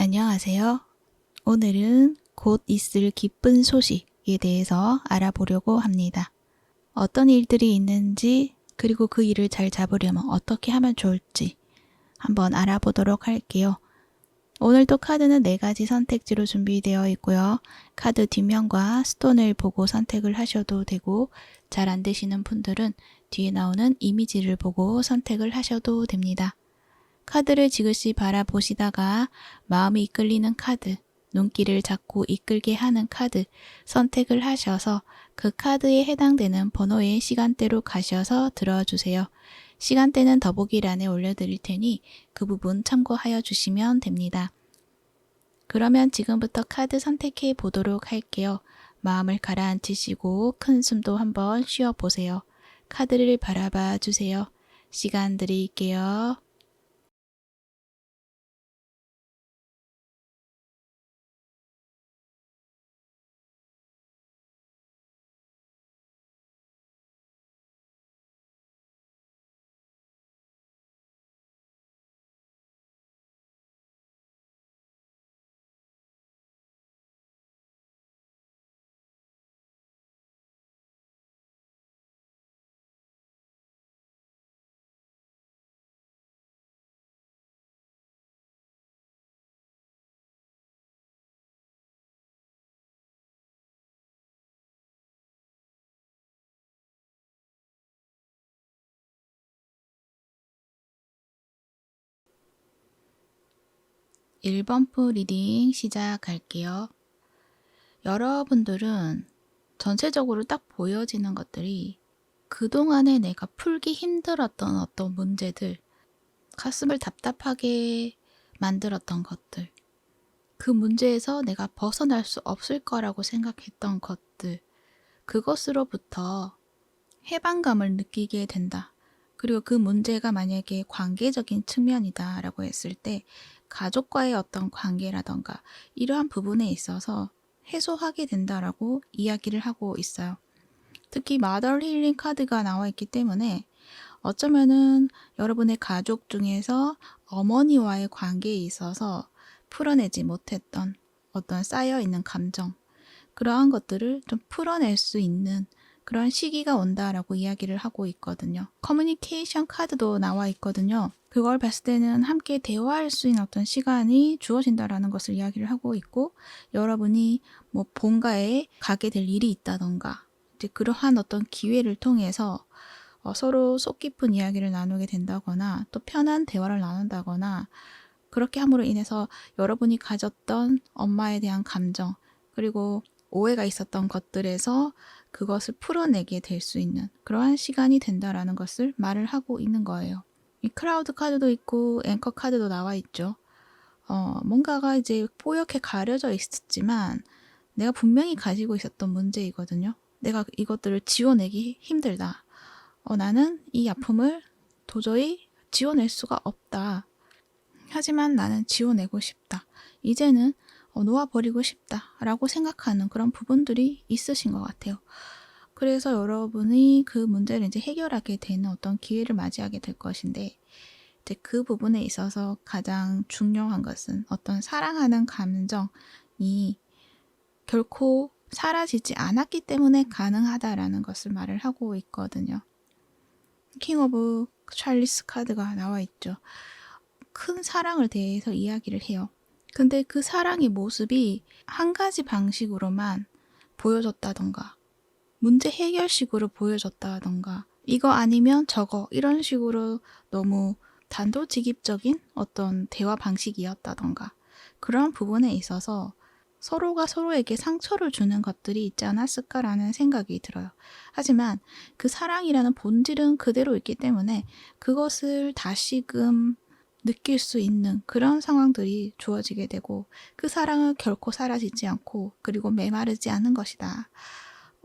안녕하세요. 오늘은 곧 있을 기쁜 소식에 대해서 알아보려고 합니다. 어떤 일들이 있는지, 그리고 그 일을 잘 잡으려면 어떻게 하면 좋을지 한번 알아보도록 할게요. 오늘도 카드는 4가지 선택지로 준비되어 있고요. 카드 뒷면과 스톤을 보고 선택을 하셔도 되고, 잘 안 되시는 분들은 뒤에 나오는 이미지를 보고 선택을 하셔도 됩니다. 카드를 지그시 바라보시다가 마음이 이끌리는 카드, 눈길을 자꾸 이끌게 하는 카드 선택을 하셔서 그 카드에 해당되는 번호의 시간대로 가셔서 들어주세요. 시간대는 더보기란에 올려드릴 테니 그 부분 참고하여 주시면 됩니다. 그러면 지금부터 카드 선택해 보도록 할게요. 마음을 가라앉히시고 큰 숨도 한번 쉬어보세요. 카드를 바라봐 주세요. 시간 드릴게요. 1번부 리딩 시작할게요. 여러분들은 전체적으로 딱 보여지는 것들이 그동안에 내가 풀기 힘들었던 어떤 문제들, 가슴을 답답하게 만들었던 것들, 그 문제에서 내가 벗어날 수 없을 거라고 생각했던 것들, 그것으로부터 해방감을 느끼게 된다. 그리고 그 문제가 만약에 관계적인 측면이다 라고 했을 때 가족과의 어떤 관계라던가 이러한 부분에 있어서 해소하게 된다라고 이야기를 하고 있어요. 특히 마더 힐링 카드가 나와 있기 때문에 어쩌면은 여러분의 가족 중에서 어머니와의 관계에 있어서 풀어내지 못했던 어떤 쌓여있는 감정, 그러한 것들을 좀 풀어낼 수 있는 그런 시기가 온다라고 이야기를 하고 있거든요. 커뮤니케이션 카드도 나와 있거든요. 그걸 봤을 때는 함께 대화할 수 있는 어떤 시간이 주어진다라는 것을 이야기를 하고 있고, 여러분이 뭐 본가에 가게 될 일이 있다던가 이제 그러한 어떤 기회를 통해서 서로 속 깊은 이야기를 나누게 된다거나 또 편한 대화를 나눈다거나, 그렇게 함으로 인해서 여러분이 가졌던 엄마에 대한 감정, 그리고 오해가 있었던 것들에서 그것을 풀어내게 될 수 있는 그러한 시간이 된다라는 것을 말을 하고 있는 거예요. 이 크라우드 카드도 있고 앵커 카드도 나와 있죠. 뭔가가 이제 뽀얗게 가려져 있었지만 내가 분명히 가지고 있었던 문제이거든요. 내가 이것들을 지워내기 힘들다. 나는 이 아픔을 도저히 지워낼 수가 없다. 하지만 나는 지워내고 싶다. 이제는 놓아버리고 싶다 라고 생각하는 그런 부분들이 있으신 것 같아요. 그래서 여러분이 그 문제를 이제 해결하게 되는 어떤 기회를 맞이하게 될 것인데, 이제 그 부분에 있어서 가장 중요한 것은 어떤 사랑하는 감정이 결코 사라지지 않았기 때문에 가능하다라는 것을 말을 하고 있거든요. 킹 오브 찰리스 카드가 나와 있죠. 큰 사랑을 대해서 이야기를 해요. 근데 그 사랑의 모습이 한 가지 방식으로만 보여졌다던가, 문제 해결식으로 보여졌다던가, 이거 아니면 저거, 이런 식으로 너무 단도직입적인 어떤 대화 방식이었다던가, 그런 부분에 있어서 서로가 서로에게 상처를 주는 것들이 있지 않았을까라는 생각이 들어요. 하지만 그 사랑이라는 본질은 그대로 있기 때문에 그것을 다시금 느낄 수 있는 그런 상황들이 주어지게 되고, 그 사랑은 결코 사라지지 않고 그리고 메마르지 않은 것이다.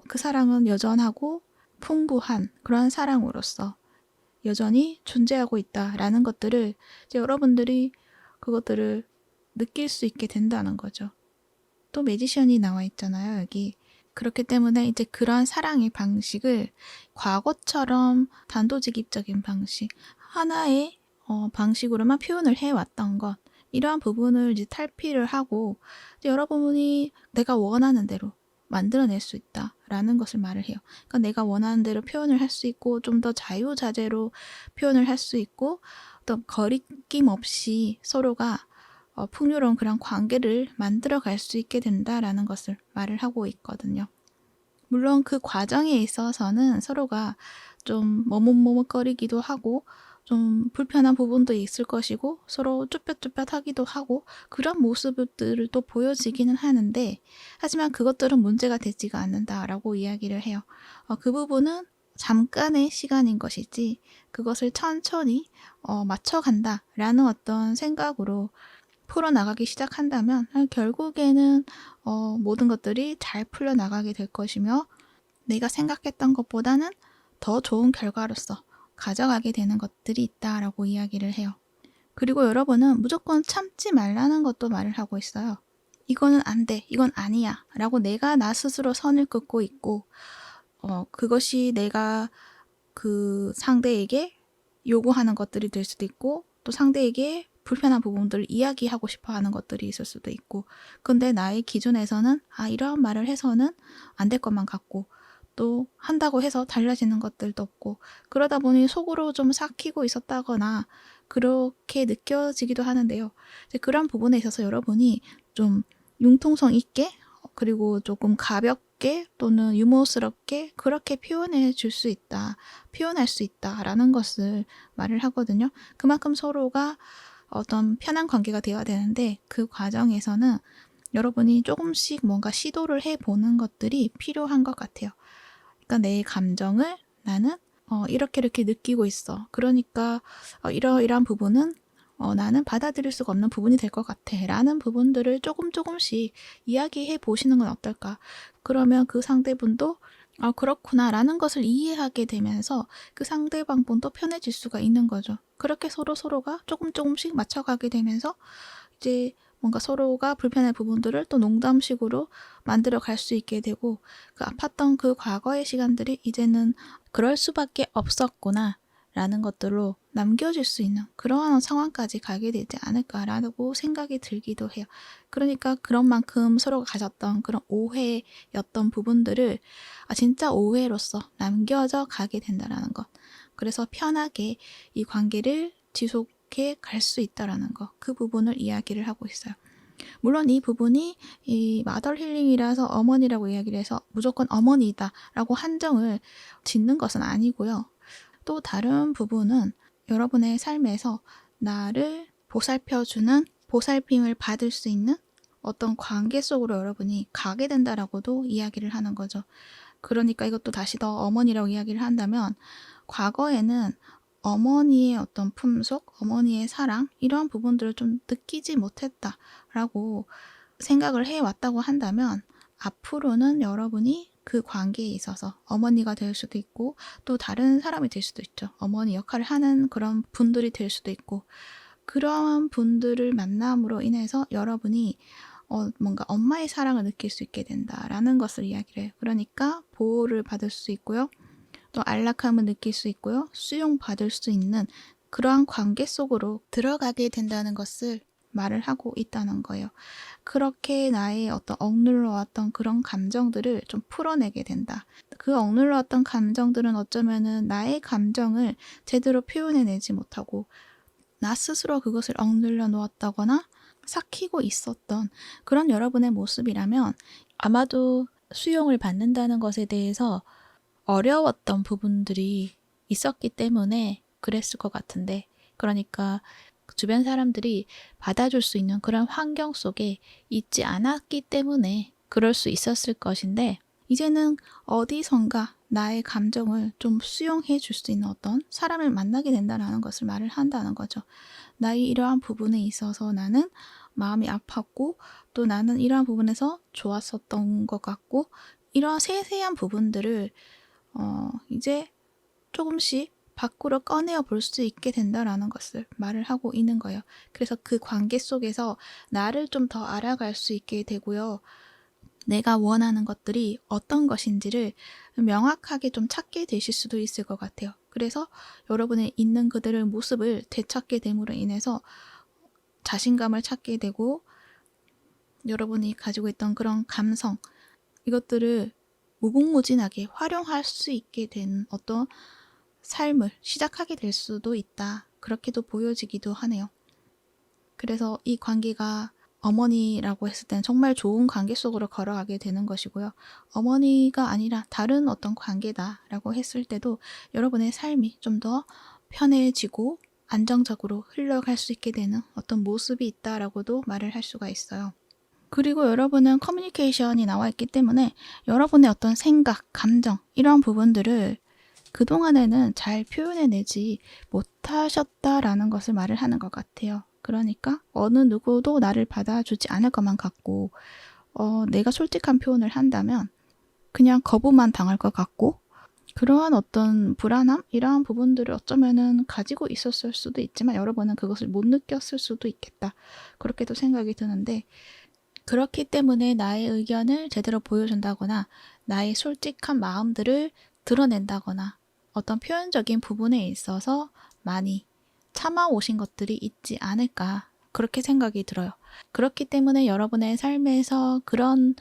그 사랑은 여전하고 풍부한 그런 사랑으로서 여전히 존재하고 있다라는 것들을 이제 여러분들이 그것들을 느낄 수 있게 된다는 거죠. 또 매지션이 나와 있잖아요, 여기. 그렇기 때문에 이제 그런 사랑의 방식을 과거처럼 단도직입적인 방식, 하나의 방식으로만 표현을 해왔던 것, 이러한 부분을 이제 탈피를 하고 이제 여러분이 내가 원하는 대로 만들어낼 수 있다라는 것을 말을 해요. 그러니까 내가 원하는 대로 표현을 할 수 있고 좀 더 자유자재로 표현을 할 수 있고 또 거리낌 없이 서로가 풍요로운 그런 관계를 만들어 갈 수 있게 된다라는 것을 말을 하고 있거든요. 물론 그 과정에 있어서는 서로가 좀 머뭇머뭇거리기도 하고 좀 불편한 부분도 있을 것이고 서로 쭈뼛쭈뼛하기도 하고 그런 모습들을 또 보여지기는 하는데 하지만 그것들은 문제가 되지가 않는다라고 이야기를 해요. 그 부분은 잠깐의 시간인 것이지 그것을 천천히 맞춰간다라는 어떤 생각으로 풀어나가기 시작한다면 결국에는 모든 것들이 잘 풀려나가게 될 것이며 내가 생각했던 것보다는 더 좋은 결과로서 가져가게 되는 것들이 있다라고 이야기를 해요. 그리고 여러분은 무조건 참지 말라는 것도 말을 하고 있어요. 이거는 안 돼, 이건 아니야 라고 내가 나 스스로 선을 긋고 있고 그것이 내가 그 상대에게 요구하는 것들이 될 수도 있고 또 상대에게 불편한 부분들을 이야기하고 싶어 하는 것들이 있을 수도 있고 근데 나의 기준에서는 이러한 말을 해서는 안 될 것만 같고 또 한다고 해서 달라지는 것들도 없고 그러다 보니 속으로 좀 삭히고 있었다거나 그렇게 느껴지기도 하는데요. 이제 그런 부분에 있어서 여러분이 좀 융통성 있게 그리고 조금 가볍게 또는 유머스럽게 그렇게 표현해 줄 수 있다, 표현할 수 있다라는 것을 말을 하거든요. 그만큼 서로가 어떤 편한 관계가 되어야 되는데 그 과정에서는 여러분이 조금씩 뭔가 시도를 해보는 것들이 필요한 것 같아요. 그러니까 내 감정을 나는 이렇게 이렇게 느끼고 있어. 그러니까 이러이러한 부분은 나는 받아들일 수가 없는 부분이 될 것 같아. 라는 부분들을 조금씩 이야기해 보시는 건 어떨까? 그러면 그 상대분도 그렇구나 라는 것을 이해하게 되면서 그 상대방 분도 편해질 수가 있는 거죠. 그렇게 서로가 조금씩 맞춰가게 되면서 이제 뭔가 서로가 불편한 부분들을 또 농담식으로 만들어 갈 수 있게 되고 그 아팠던 그 과거의 시간들이 이제는 그럴 수밖에 없었구나 라는 것들로 남겨질 수 있는 그러한 상황까지 가게 되지 않을까라고 생각이 들기도 해요. 그러니까 그런 만큼 서로가 가졌던 그런 오해였던 부분들을 진짜 오해로서 남겨져 가게 된다라는 것. 그래서 편하게 이 관계를 지속해 갈 수 있다라는 것. 그 부분을 이야기를 하고 있어요. 물론 이 부분이 이 마더 힐링이라서 어머니라고 이야기를 해서 무조건 어머니다라고 한정을 짓는 것은 아니고요. 또 다른 부분은 여러분의 삶에서 나를 보살펴주는 보살핌을 받을 수 있는 어떤 관계 속으로 여러분이 가게 된다라고도 이야기를 하는 거죠. 그러니까 이것도 다시 더 어머니라고 이야기를 한다면 과거에는 어머니의 어떤 품속, 어머니의 사랑 이러한 부분들을 좀 느끼지 못했다라고 생각을 해왔다고 한다면 앞으로는 여러분이 그 관계에 있어서 어머니가 될 수도 있고 또 다른 사람이 될 수도 있죠. 어머니 역할을 하는 그런 분들이 될 수도 있고 그러한 분들을 만남으로 인해서 여러분이 뭔가 엄마의 사랑을 느낄 수 있게 된다라는 것을 이야기를 해요. 그러니까 보호를 받을 수 있고요. 또 안락함을 느낄 수 있고요. 수용받을 수 있는 그러한 관계 속으로 들어가게 된다는 것을 말을 하고 있다는 거예요. 그렇게 나의 어떤 억눌러왔던 그런 감정들을 좀 풀어내게 된다. 그 억눌러왔던 감정들은 어쩌면은 나의 감정을 제대로 표현해내지 못하고 나 스스로 그것을 억눌러 놓았다거나 삭히고 있었던 그런 여러분의 모습이라면 아마도 수용을 받는다는 것에 대해서 어려웠던 부분들이 있었기 때문에 그랬을 것 같은데 그러니까 주변 사람들이 받아줄 수 있는 그런 환경 속에 있지 않았기 때문에 그럴 수 있었을 것인데 이제는 어디선가 나의 감정을 좀 수용해 줄 수 있는 어떤 사람을 만나게 된다는 것을 말을 한다는 거죠. 나의 이러한 부분에 있어서 나는 마음이 아팠고 또 나는 이러한 부분에서 좋았었던 것 같고 이러한 세세한 부분들을 이제 조금씩 밖으로 꺼내어 볼 수 있게 된다라는 것을 말을 하고 있는 거예요. 그래서 그 관계 속에서 나를 좀 더 알아갈 수 있게 되고요. 내가 원하는 것들이 어떤 것인지를 명확하게 좀 찾게 되실 수도 있을 것 같아요. 그래서 여러분의 있는 그들의 모습을 되찾게 됨으로 인해서 자신감을 찾게 되고 여러분이 가지고 있던 그런 감성 이것들을 무궁무진하게 활용할 수 있게 된 어떤 삶을 시작하게 될 수도 있다. 그렇게도 보여지기도 하네요. 그래서 이 관계가 어머니라고 했을 때는 정말 좋은 관계 속으로 걸어가게 되는 것이고요. 어머니가 아니라 다른 어떤 관계다라고 했을 때도 여러분의 삶이 좀 더 편해지고 안정적으로 흘러갈 수 있게 되는 어떤 모습이 있다라고도 말을 할 수가 있어요. 그리고 여러분은 커뮤니케이션이 나와 있기 때문에 여러분의 어떤 생각, 감정 이런 부분들을 그동안에는 잘 표현해내지 못하셨다라는 것을 말을 하는 것 같아요. 그러니까 어느 누구도 나를 받아주지 않을 것만 같고 내가 솔직한 표현을 한다면 그냥 거부만 당할 것 같고 그러한 어떤 불안함? 이러한 부분들을 어쩌면은 가지고 있었을 수도 있지만 여러분은 그것을 못 느꼈을 수도 있겠다. 그렇게도 생각이 드는데 그렇기 때문에 나의 의견을 제대로 보여준다거나 나의 솔직한 마음들을 드러낸다거나 어떤 표현적인 부분에 있어서 많이 참아오신 것들이 있지 않을까 그렇게 생각이 들어요. 그렇기 때문에 여러분의 삶에서 그런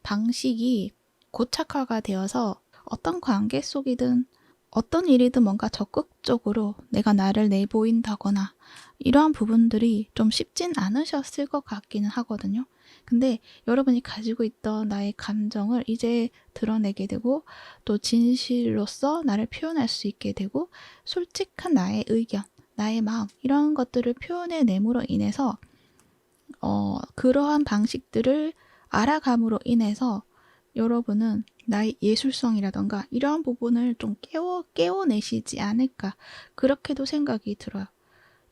방식이 고착화가 되어서 어떤 관계 속이든 어떤 일이든 뭔가 적극적으로 내가 나를 내보인다거나 이러한 부분들이 좀 쉽진 않으셨을 것 같기는 하거든요. 근데 여러분이 가지고 있던 나의 감정을 이제 드러내게 되고 또 진실로서 나를 표현할 수 있게 되고 솔직한 나의 의견, 나의 마음 이런 것들을 표현해냄으로 인해서 그러한 방식들을 알아감으로 인해서 여러분은 나의 예술성이라던가 이러한 부분을 좀 깨워내시지 않을까 그렇게도 생각이 들어요.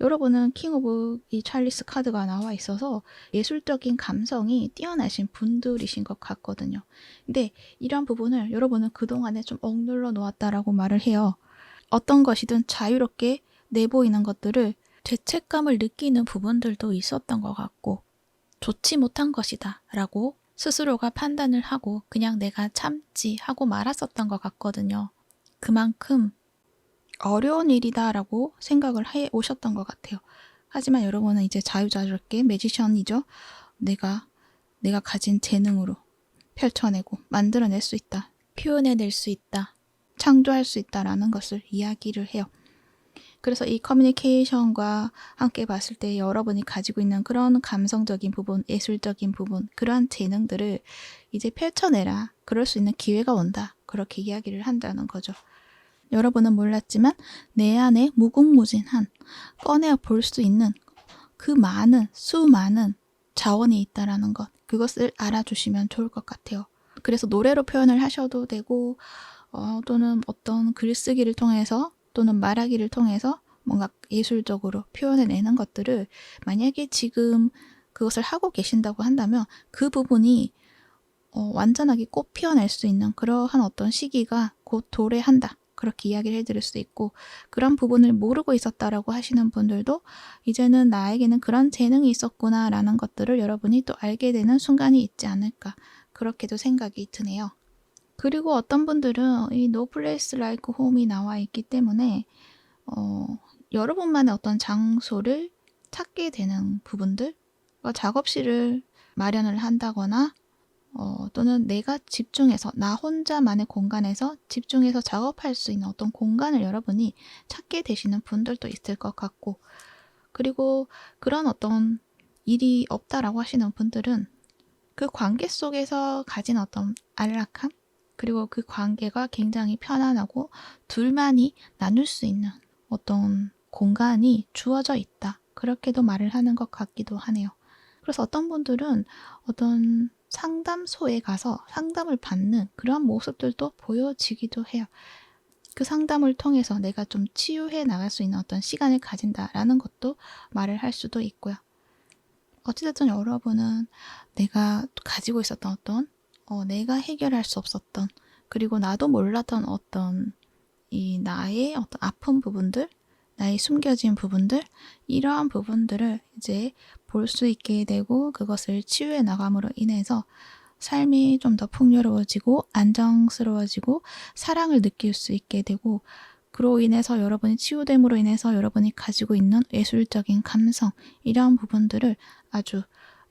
여러분은 킹 오브 이 찰리스 카드가 나와 있어서 예술적인 감성이 뛰어나신 분들이신 것 같거든요. 근데 이런 부분을 여러분은 그동안에 좀 억눌러 놓았다라고 말을 해요. 어떤 것이든 자유롭게 내보이는 것들을 죄책감을 느끼는 부분들도 있었던 것 같고 좋지 못한 것이다 라고 스스로가 판단을 하고 그냥 내가 참지 하고 말았었던 것 같거든요. 그만큼 어려운 일이다라고 생각을 해 오셨던 것 같아요. 하지만 여러분은 이제 자유자재롭게 매지션이죠. 내가 가진 재능으로 펼쳐내고 만들어낼 수 있다. 표현해낼 수 있다. 창조할 수 있다라는 것을 이야기를 해요. 그래서 이 커뮤니케이션과 함께 봤을 때 여러분이 가지고 있는 그런 감성적인 부분, 예술적인 부분, 그러한 재능들을 이제 펼쳐내라. 그럴 수 있는 기회가 온다. 그렇게 이야기를 한다는 거죠. 여러분은 몰랐지만 내 안에 무궁무진한 꺼내어 볼 수 있는 그 수많은 자원이 있다라는 것, 그것을 알아주시면 좋을 것 같아요. 그래서 노래로 표현을 하셔도 되고 또는 어떤 글쓰기를 통해서 또는 말하기를 통해서 뭔가 예술적으로 표현해내는 것들을 만약에 지금 그것을 하고 계신다고 한다면 그 부분이 완전하게 꽃 피어날 수 있는 그러한 어떤 시기가 곧 도래한다. 그렇게 이야기를 해드릴 수 있고 그런 부분을 모르고 있었다라고 하시는 분들도 이제는 나에게는 그런 재능이 있었구나 라는 것들을 여러분이 또 알게 되는 순간이 있지 않을까 그렇게도 생각이 드네요. 그리고 어떤 분들은 이 No Place Like Home이 나와 있기 때문에 여러분만의 어떤 장소를 찾게 되는 부분들 작업실을 마련을 한다거나 또는 내가 집중해서 나 혼자만의 공간에서 집중해서 작업할 수 있는 어떤 공간을 여러분이 찾게 되시는 분들도 있을 것 같고 그리고 그런 어떤 일이 없다라고 하시는 분들은 그 관계 속에서 가진 어떤 안락함 그리고 그 관계가 굉장히 편안하고 둘만이 나눌 수 있는 어떤 공간이 주어져 있다. 그렇게도 말을 하는 것 같기도 하네요. 그래서 어떤 분들은 어떤 상담소에 가서 상담을 받는 그런 모습들도 보여지기도 해요. 그 상담을 통해서 내가 좀 치유해 나갈 수 있는 어떤 시간을 가진다라는 것도 말을 할 수도 있고요. 어찌됐든 여러분은 내가 가지고 있었던 어떤 내가 해결할 수 없었던 그리고 나도 몰랐던 어떤 이 나의 어떤 아픈 부분들 나의 숨겨진 부분들 이러한 부분들을 이제 볼 수 있게 되고 그것을 치유해 나감으로 인해서 삶이 좀 더 풍요로워지고 안정스러워지고 사랑을 느낄 수 있게 되고 그로 인해서 여러분이 치유됨으로 인해서 여러분이 가지고 있는 예술적인 감성, 이러한 부분들을 아주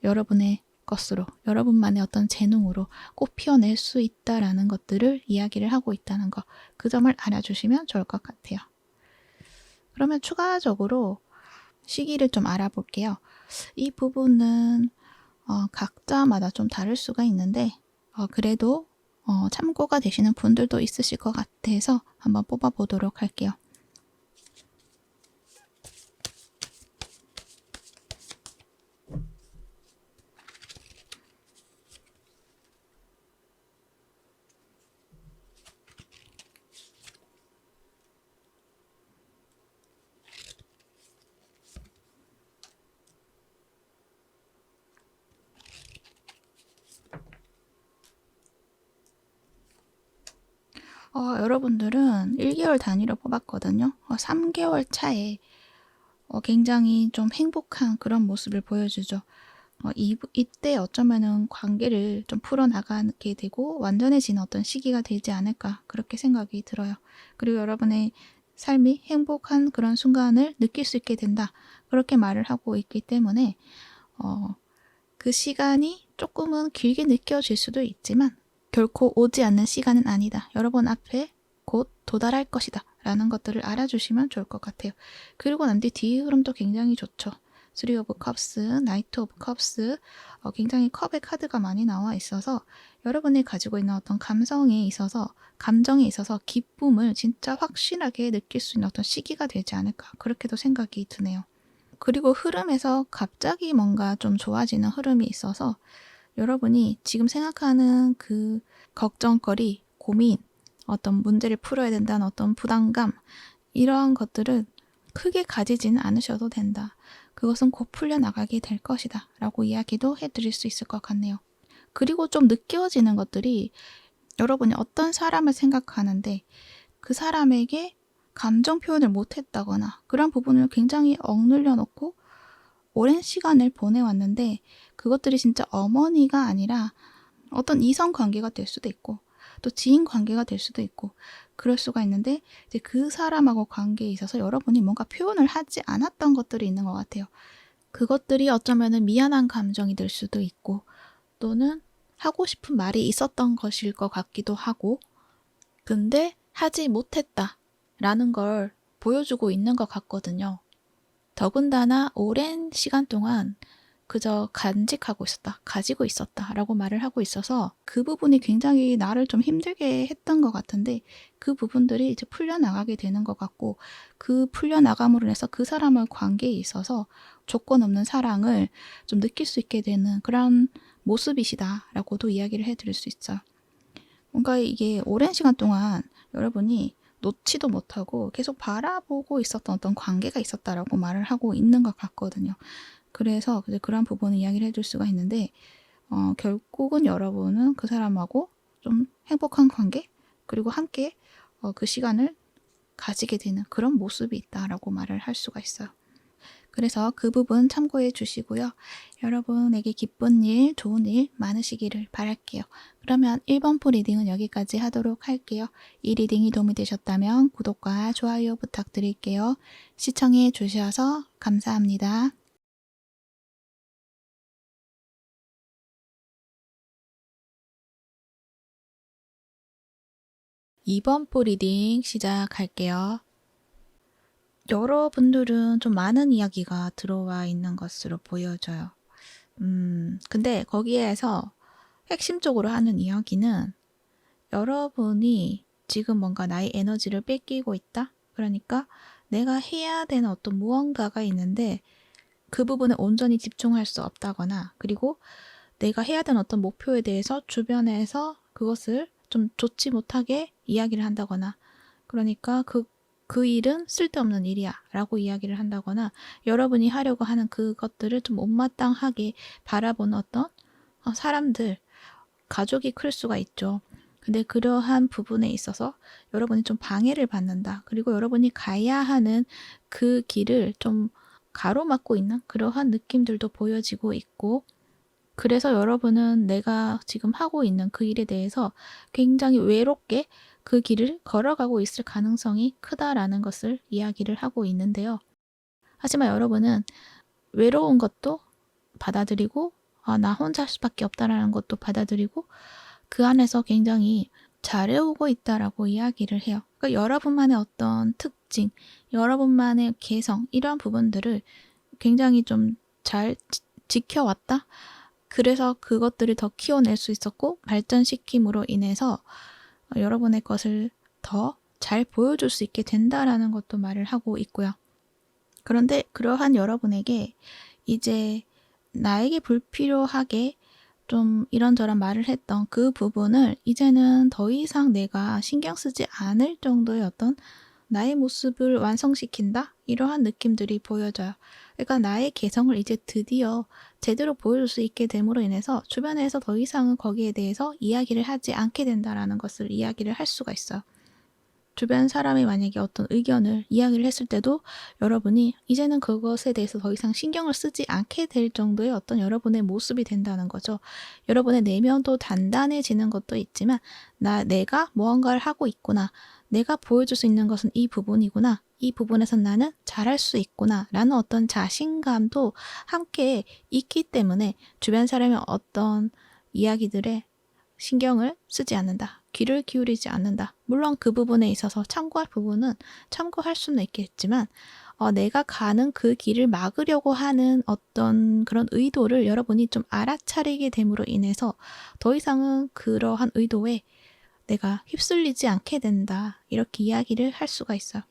여러분의 것으로, 여러분만의 어떤 재능으로 꼭 피워낼 수 있다라는 것들을 이야기를 하고 있다는 거, 그 점을 알아주시면 좋을 것 같아요. 그러면 추가적으로 시기를 좀 알아볼게요. 이 부분은 각자마다 좀 다를 수가 있는데 그래도 참고가 되시는 분들도 있으실 것 같아서 한번 뽑아보도록 할게요. 여러분들은 1개월 단위로 뽑았거든요. 3개월 차에 굉장히 좀 행복한 그런 모습을 보여주죠. 이때 어쩌면은 관계를 좀 풀어나가게 되고 완전해지는 어떤 시기가 되지 않을까, 그렇게 생각이 들어요. 그리고 여러분의 삶이 행복한 그런 순간을 느낄 수 있게 된다, 그렇게 말을 하고 있기 때문에 그 시간이 조금은 길게 느껴질 수도 있지만 결코 오지 않는 시간은 아니다. 여러분 앞에 곧 도달할 것이다 라는 것들을 알아주시면 좋을 것 같아요. 그리고 난 뒤 뒤의 흐름도 굉장히 좋죠. 3 of Cups, Knight of Cups, 굉장히 컵의 카드가 많이 나와 있어서 여러분이 가지고 있는 어떤 감성에 있어서, 감정에 있어서 기쁨을 진짜 확실하게 느낄 수 있는 어떤 시기가 되지 않을까, 그렇게도 생각이 드네요. 그리고 흐름에서 갑자기 뭔가 좀 좋아지는 흐름이 있어서 여러분이 지금 생각하는 그 걱정거리, 고민, 어떤 문제를 풀어야 된다는 어떤 부담감, 이러한 것들은 크게 가지지는 않으셔도 된다. 그것은 곧 풀려나가게 될 것이다 라고 이야기도 해드릴 수 있을 것 같네요. 그리고 좀 느껴지는 것들이, 여러분이 어떤 사람을 생각하는데 그 사람에게 감정 표현을 못했다거나 그런 부분을 굉장히 억눌려 놓고 오랜 시간을 보내왔는데 그것들이 진짜 어머니가 아니라 어떤 이성 관계가 될 수도 있고 또 지인 관계가 될 수도 있고 그럴 수가 있는데, 이제 그 사람하고 관계에 있어서 여러분이 뭔가 표현을 하지 않았던 것들이 있는 것 같아요. 그것들이 어쩌면은 미안한 감정이 될 수도 있고 또는 하고 싶은 말이 있었던 것일 것 같기도 하고, 근데 하지 못했다 라는 걸 보여주고 있는 것 같거든요. 더군다나 오랜 시간 동안 그저 간직하고 있었다, 가지고 있었다 라고 말을 하고 있어서 그 부분이 굉장히 나를 좀 힘들게 했던 것 같은데 그 부분들이 이제 풀려나가게 되는 것 같고, 그 풀려나감으로 인해서 그 사람의 관계에 있어서 조건 없는 사랑을 좀 느낄 수 있게 되는 그런 모습이시다 라고도 이야기를 해드릴 수 있어요. 뭔가 이게 오랜 시간 동안 여러분이 놓지도 못하고 계속 바라보고 있었던 어떤 관계가 있었다라고 말을 하고 있는 것 같거든요. 그래서 그런 부분을 이야기를 해줄 수가 있는데 결국은 여러분은 그 사람하고 좀 행복한 관계, 그리고 함께 그 시간을 가지게 되는 그런 모습이 있다라고 말을 할 수가 있어요. 그래서 그 부분 참고해 주시고요. 여러분에게 기쁜 일, 좋은 일 많으시기를 바랄게요. 그러면 1번 풀 리딩은 여기까지 하도록 할게요. 이 리딩이 도움이 되셨다면 구독과 좋아요 부탁드릴게요. 시청해 주셔서 감사합니다. 2번 풀 리딩 시작할게요. 여러분들은 좀 많은 이야기가 들어와 있는 것으로 보여져요. 근데 거기에서 핵심적으로 하는 이야기는 여러분이 지금 뭔가 나의 에너지를 뺏기고 있다? 그러니까 내가 해야 되는 어떤 무언가가 있는데 그 부분에 온전히 집중할 수 없다거나, 그리고 내가 해야 되는 어떤 목표에 대해서 주변에서 그것을 좀 좋지 못하게 이야기를 한다거나, 그러니까 그 일은 쓸데없는 일이야 라고 이야기를 한다거나, 여러분이 하려고 하는 그것들을 좀 못마땅하게 바라보는 어떤 사람들, 가족이 클 수가 있죠. 근데 그러한 부분에 있어서 여러분이 좀 방해를 받는다. 그리고 여러분이 가야 하는 그 길을 좀 가로막고 있는 그러한 느낌들도 보여지고 있고, 그래서 여러분은 내가 지금 하고 있는 그 일에 대해서 굉장히 외롭게 그 길을 걸어가고 있을 가능성이 크다라는 것을 이야기를 하고 있는데요. 하지만 여러분은 외로운 것도 받아들이고 나 혼자 할 수밖에 없다라는 것도 받아들이고 그 안에서 굉장히 잘해오고 있다라고 이야기를 해요. 그러니까 여러분만의 어떤 특징, 여러분만의 개성 이러한 부분들을 굉장히 좀 잘 지켜왔다. 그래서 그것들을 더 키워낼 수 있었고 발전시킴으로 인해서 여러분의 것을 더 잘 보여줄 수 있게 된다라는 것도 말을 하고 있고요. 그런데 그러한 여러분에게 이제 나에게 불필요하게 좀 이런저런 말을 했던 그 부분을 이제는 더 이상 내가 신경 쓰지 않을 정도의 어떤 나의 모습을 완성시킨다? 이러한 느낌들이 보여져요. 그러니까 나의 개성을 이제 드디어 제대로 보여줄 수 있게 됨으로 인해서 주변에서 더 이상은 거기에 대해서 이야기를 하지 않게 된다라는 것을 이야기를 할 수가 있어요. 주변 사람이 만약에 어떤 의견을 이야기를 했을 때도 여러분이 이제는 그것에 대해서 더 이상 신경을 쓰지 않게 될 정도의 어떤 여러분의 모습이 된다는 거죠. 여러분의 내면도 단단해지는 것도 있지만 내가 무언가를 하고 있구나. 내가 보여줄 수 있는 것은 이 부분이구나. 이 부분에서 나는 잘할 수 있구나. 라는 어떤 자신감도 함께 있기 때문에 주변 사람의 어떤 이야기들에 신경을 쓰지 않는다. 귀를 기울이지 않는다. 물론 그 부분에 있어서 참고할 부분은 참고할 수는 있겠지만 내가 가는 그 길을 막으려고 하는 어떤 그런 의도를 여러분이 좀 알아차리게 됨으로 인해서 더 이상은 그러한 의도에 내가 휩쓸리지 않게 된다. 이렇게 이야기를 할 수가 있어요.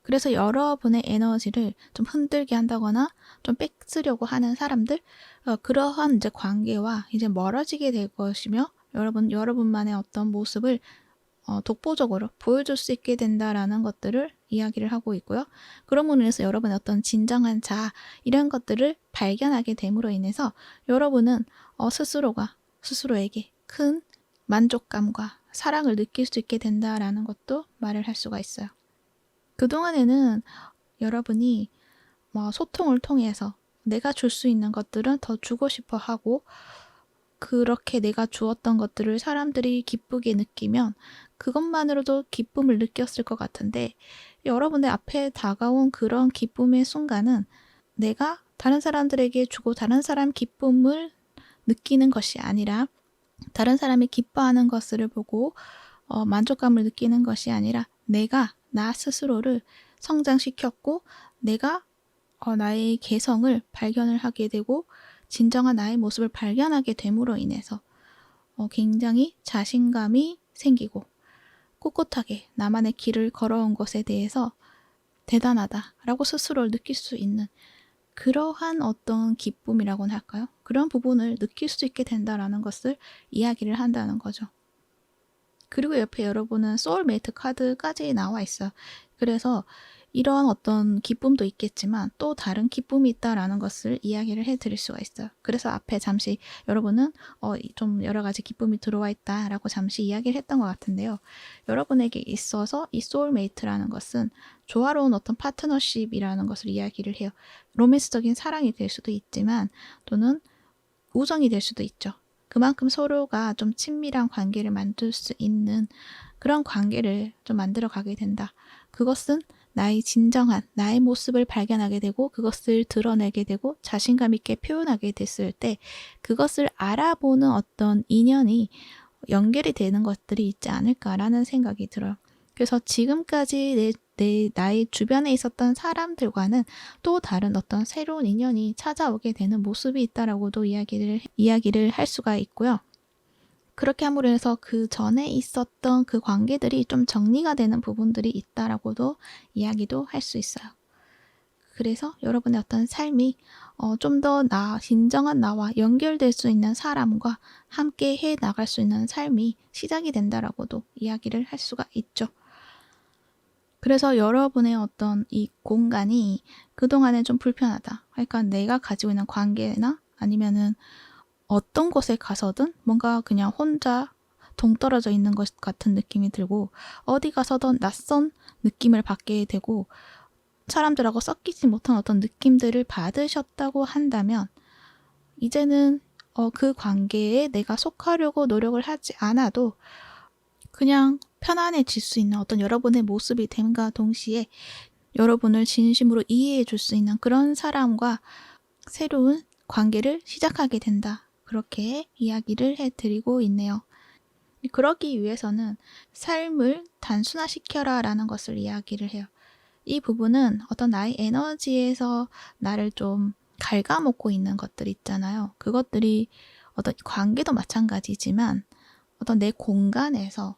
그래서 여러분의 에너지를 좀 흔들게 한다거나 좀 뺏으려고 하는 사람들, 그러한 이제 관계와 이제 멀어지게 될 것이며 여러분만의 어떤 모습을 독보적으로 보여줄 수 있게 된다라는 것들을 이야기를 하고 있고요. 그럼으로 인해서 여러분의 어떤 진정한 자아 이런 것들을 발견하게 됨으로 인해서 여러분은 스스로에게 큰 만족감과 사랑을 느낄 수 있게 된다라는 것도 말을 할 수가 있어요. 그동안에는 여러분이 소통을 통해서 내가 줄 수 있는 것들은 더 주고 싶어 하고 그렇게 내가 주었던 것들을 사람들이 기쁘게 느끼면 그것만으로도 기쁨을 느꼈을 것 같은데 여러분의 앞에 다가온 그런 기쁨의 순간은 내가 다른 사람들에게 주고 다른 사람 기쁨을 느끼는 것이 아니라 다른 사람이 기뻐하는 것을 보고 만족감을 느끼는 것이 아니라 내가 나 스스로를 성장시켰고 내가 나의 개성을 발견을 하게 되고 진정한 나의 모습을 발견하게 됨으로 인해서 굉장히 자신감이 생기고 꿋꿋하게 나만의 길을 걸어온 것에 대해서 대단하다라고 스스로를 느낄 수 있는 그러한 어떤 기쁨이라고나 할까요? 그런 부분을 느낄 수 있게 된다라는 것을 이야기를 한다는 거죠. 그리고 옆에 여러분은 소울메이트 카드까지 나와 있어요. 그래서 이러한 어떤 기쁨도 있겠지만 또 다른 기쁨이 있다라는 것을 이야기를 해드릴 수가 있어요. 그래서 앞에 잠시 여러분은 좀 여러 가지 기쁨이 들어와 있다라고 잠시 이야기를 했던 것 같은데요. 여러분에게 있어서 이 소울메이트라는 것은 조화로운 어떤 파트너십이라는 것을 이야기를 해요. 로맨스적인 사랑이 될 수도 있지만 또는 우정이 될 수도 있죠. 그만큼 서로가 좀 친밀한 관계를 만들 수 있는 그런 관계를 좀 만들어 가게 된다. 그것은 나의 진정한 나의 모습을 발견하게 되고 그것을 드러내게 되고 자신감 있게 표현하게 됐을 때 그것을 알아보는 어떤 인연이 연결이 되는 것들이 있지 않을까라는 생각이 들어요. 그래서 지금까지 나의 주변에 있었던 사람들과는 또 다른 어떤 새로운 인연이 찾아오게 되는 모습이 있다라고도 이야기를 할 수가 있고요. 그렇게 함으로 해서 그 전에 있었던 그 관계들이 좀 정리가 되는 부분들이 있다라고도 이야기도 할 수 있어요. 그래서 여러분의 어떤 삶이 좀 더 진정한 나와 연결될 수 있는 사람과 함께 해 나갈 수 있는 삶이 시작이 된다라고도 이야기를 할 수가 있죠. 그래서 여러분의 어떤 이 공간이 그동안에 좀 불편하다. 그러니까 내가 가지고 있는 관계나 아니면은 어떤 곳에 가서든 뭔가 그냥 혼자 동떨어져 있는 것 같은 느낌이 들고 어디 가서든 낯선 느낌을 받게 되고 사람들하고 섞이지 못한 어떤 느낌들을 받으셨다고 한다면 이제는 그 관계에 내가 속하려고 노력을 하지 않아도 그냥 편안해질 수 있는 어떤 여러분의 모습이 됨과 동시에 여러분을 진심으로 이해해 줄 수 있는 그런 사람과 새로운 관계를 시작하게 된다. 그렇게 이야기를 해드리고 있네요. 그러기 위해서는 삶을 단순화시켜라 라는 것을 이야기를 해요. 이 부분은 어떤 나의 에너지에서 나를 좀 갉아먹고 있는 것들 있잖아요. 그것들이 어떤 관계도 마찬가지지만 어떤 내 공간에서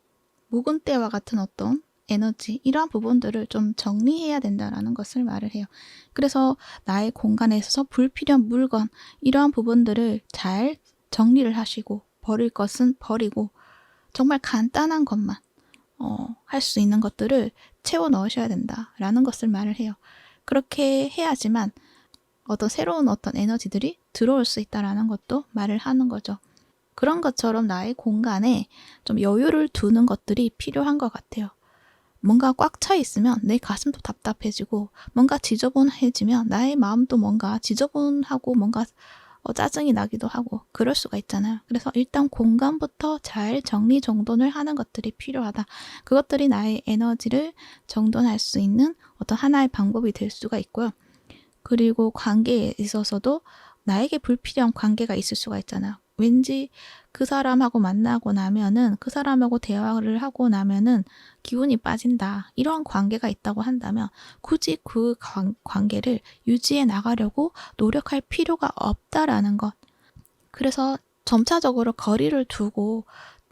묵은 때와 같은 어떤 에너지, 이러한 부분들을 좀 정리해야 된다라는 것을 말을 해요. 그래서 나의 공간에 있어서 불필요한 물건, 이러한 부분들을 잘 정리를 하시고 버릴 것은 버리고 정말 간단한 것만 할 수 있는 것들을 채워 넣으셔야 된다라는 것을 말을 해요. 그렇게 해야지만 어떤 새로운 어떤 에너지들이 들어올 수 있다라는 것도 말을 하는 거죠. 그런 것처럼 나의 공간에 좀 여유를 두는 것들이 필요한 것 같아요. 뭔가 꽉 차 있으면 내 가슴도 답답해지고 뭔가 지저분해지면 나의 마음도 뭔가 지저분하고 뭔가 짜증이 나기도 하고 그럴 수가 있잖아요. 그래서 일단 공간부터 잘 정리정돈을 하는 것들이 필요하다. 그것들이 나의 에너지를 정돈할 수 있는 어떤 하나의 방법이 될 수가 있고요. 그리고 관계에 있어서도 나에게 불필요한 관계가 있을 수가 있잖아요. 왠지 그 사람하고 만나고 나면은 그 사람하고 대화를 하고 나면은 기운이 빠진다. 이러한 관계가 있다고 한다면 굳이 그 관계를 유지해 나가려고 노력할 필요가 없다라는 것. 그래서 점차적으로 거리를 두고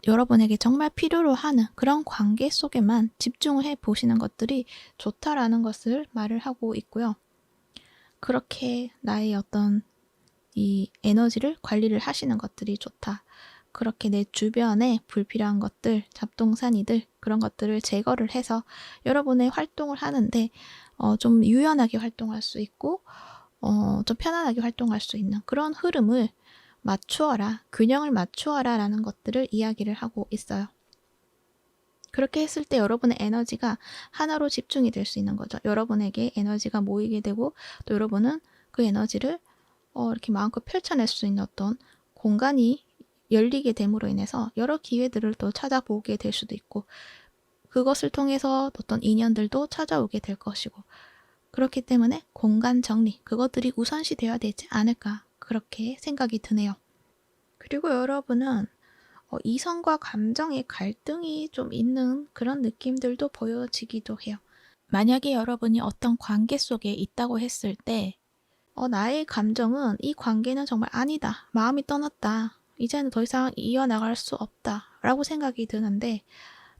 여러분에게 정말 필요로 하는 그런 관계 속에만 집중을 해 보시는 것들이 좋다라는 것을 말을 하고 있고요. 그렇게 나의 어떤 이 에너지를 관리를 하시는 것들이 좋다. 그렇게 내 주변에 불필요한 것들, 잡동사니들 그런 것들을 제거를 해서 여러분의 활동을 하는데 좀 유연하게 활동할 수 있고 좀 편안하게 활동할 수 있는 그런 흐름을 맞추어라, 균형을 맞추어라 라는 것들을 이야기를 하고 있어요. 그렇게 했을 때 여러분의 에너지가 하나로 집중이 될 수 있는 거죠. 여러분에게 에너지가 모이게 되고 또 여러분은 그 에너지를 이렇게 마음껏 펼쳐낼 수 있는 어떤 공간이 열리게 됨으로 인해서 여러 기회들을 또 찾아보게 될 수도 있고 그것을 통해서 어떤 인연들도 찾아오게 될 것이고 그렇기 때문에 공간 정리, 그것들이 우선시 되어야 되지 않을까 그렇게 생각이 드네요. 그리고 여러분은 이성과 감정의 갈등이 좀 있는 그런 느낌들도 보여지기도 해요. 만약에 여러분이 어떤 관계 속에 있다고 했을 때 나의 감정은 이 관계는 정말 아니다. 마음이 떠났다. 이제는 더 이상 이어나갈 수 없다. 라고 생각이 드는데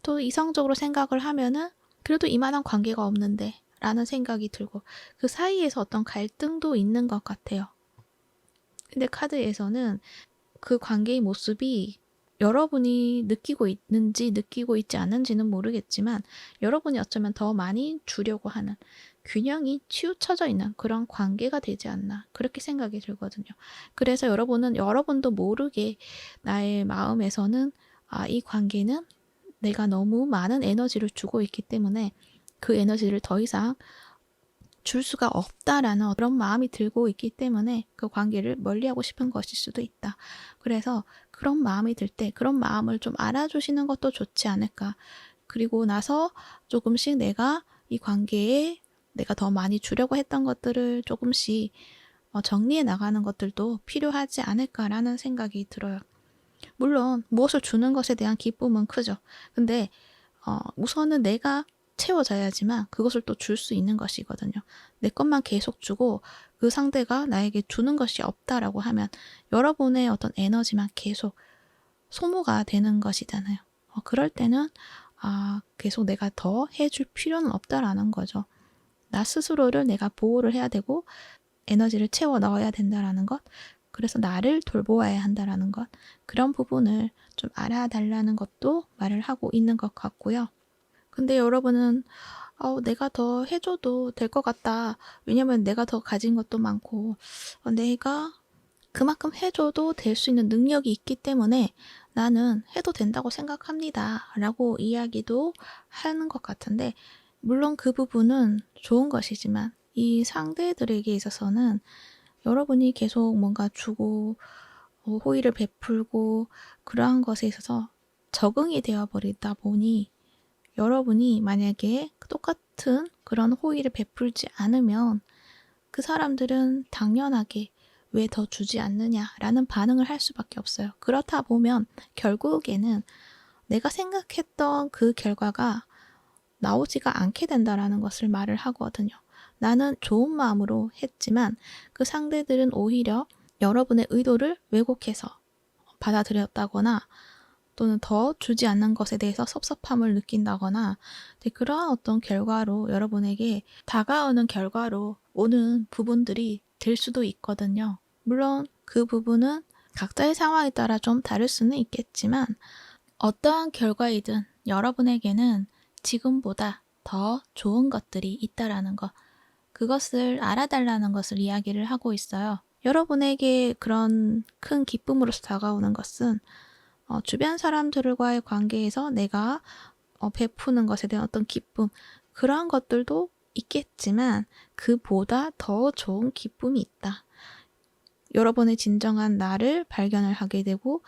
또 이성적으로 생각을 하면은 그래도 이만한 관계가 없는데 라는 생각이 들고 그 사이에서 어떤 갈등도 있는 것 같아요. 근데 카드에서는 그 관계의 모습이 여러분이 느끼고 있는지 느끼고 있지 않은지는 모르겠지만 여러분이 어쩌면 더 많이 주려고 하는 균형이 치우쳐져 있는 그런 관계가 되지 않나 그렇게 생각이 들거든요. 그래서 여러분도 모르게 나의 마음에서는 이 관계는 내가 너무 많은 에너지를 주고 있기 때문에 그 에너지를 더 이상 줄 수가 없다라는 그런 마음이 들고 있기 때문에 그 관계를 멀리하고 싶은 것일 수도 있다. 그래서 그런 마음이 들 때 그런 마음을 좀 알아주시는 것도 좋지 않을까. 그리고 나서 조금씩 내가 이 관계에 내가 더 많이 주려고 했던 것들을 조금씩 정리해 나가는 것들도 필요하지 않을까라는 생각이 들어요. 물론 무엇을 주는 것에 대한 기쁨은 크죠. 근데 우선은 내가 채워져야지만 그것을 또 줄 수 있는 것이거든요. 내 것만 계속 주고 그 상대가 나에게 주는 것이 없다라고 하면 여러분의 어떤 에너지만 계속 소모가 되는 것이잖아요. 그럴 때는 계속 내가 더 해줄 필요는 없다라는 거죠. 나 스스로를 내가 보호를 해야 되고 에너지를 채워 넣어야 된다라는 것, 그래서 나를 돌보아야 한다라는 것, 그런 부분을 좀 알아달라는 것도 말을 하고 있는 것 같고요. 근데 여러분은 내가 더 해줘도 될 것 같다. 왜냐면 내가 더 가진 것도 많고 내가 그만큼 해줘도 될 수 있는 능력이 있기 때문에 나는 해도 된다고 생각합니다. 라고 이야기도 하는 것 같은데 물론 그 부분은 좋은 것이지만 이 상대들에게 있어서는 여러분이 계속 뭔가 주고 호의를 베풀고 그러한 것에 있어서 적응이 되어버리다 보니 여러분이 만약에 똑같은 그런 호의를 베풀지 않으면 그 사람들은 당연하게 왜 더 주지 않느냐라는 반응을 할 수밖에 없어요. 그렇다 보면 결국에는 내가 생각했던 그 결과가 나오지가 않게 된다라는 것을 말을 하거든요. 나는 좋은 마음으로 했지만 그 상대들은 오히려 여러분의 의도를 왜곡해서 받아들였다거나 또는 더 주지 않는 것에 대해서 섭섭함을 느낀다거나 그러한 어떤 결과로 여러분에게 다가오는 결과로 오는 부분들이 될 수도 있거든요. 물론 그 부분은 각자의 상황에 따라 좀 다를 수는 있겠지만 어떠한 결과이든 여러분에게는 지금보다 더 좋은 것들이 있다라는 것, 그것을 알아달라는 것을 이야기를 하고 있어요. 여러분에게 그런 큰 기쁨으로서 다가오는 것은 주변 사람들과의 관계에서 내가 베푸는 것에 대한 어떤 기쁨, 그러한 것들도 있겠지만 그보다 더 좋은 기쁨이 있다. 여러분의 진정한 나를 발견을 하게 되고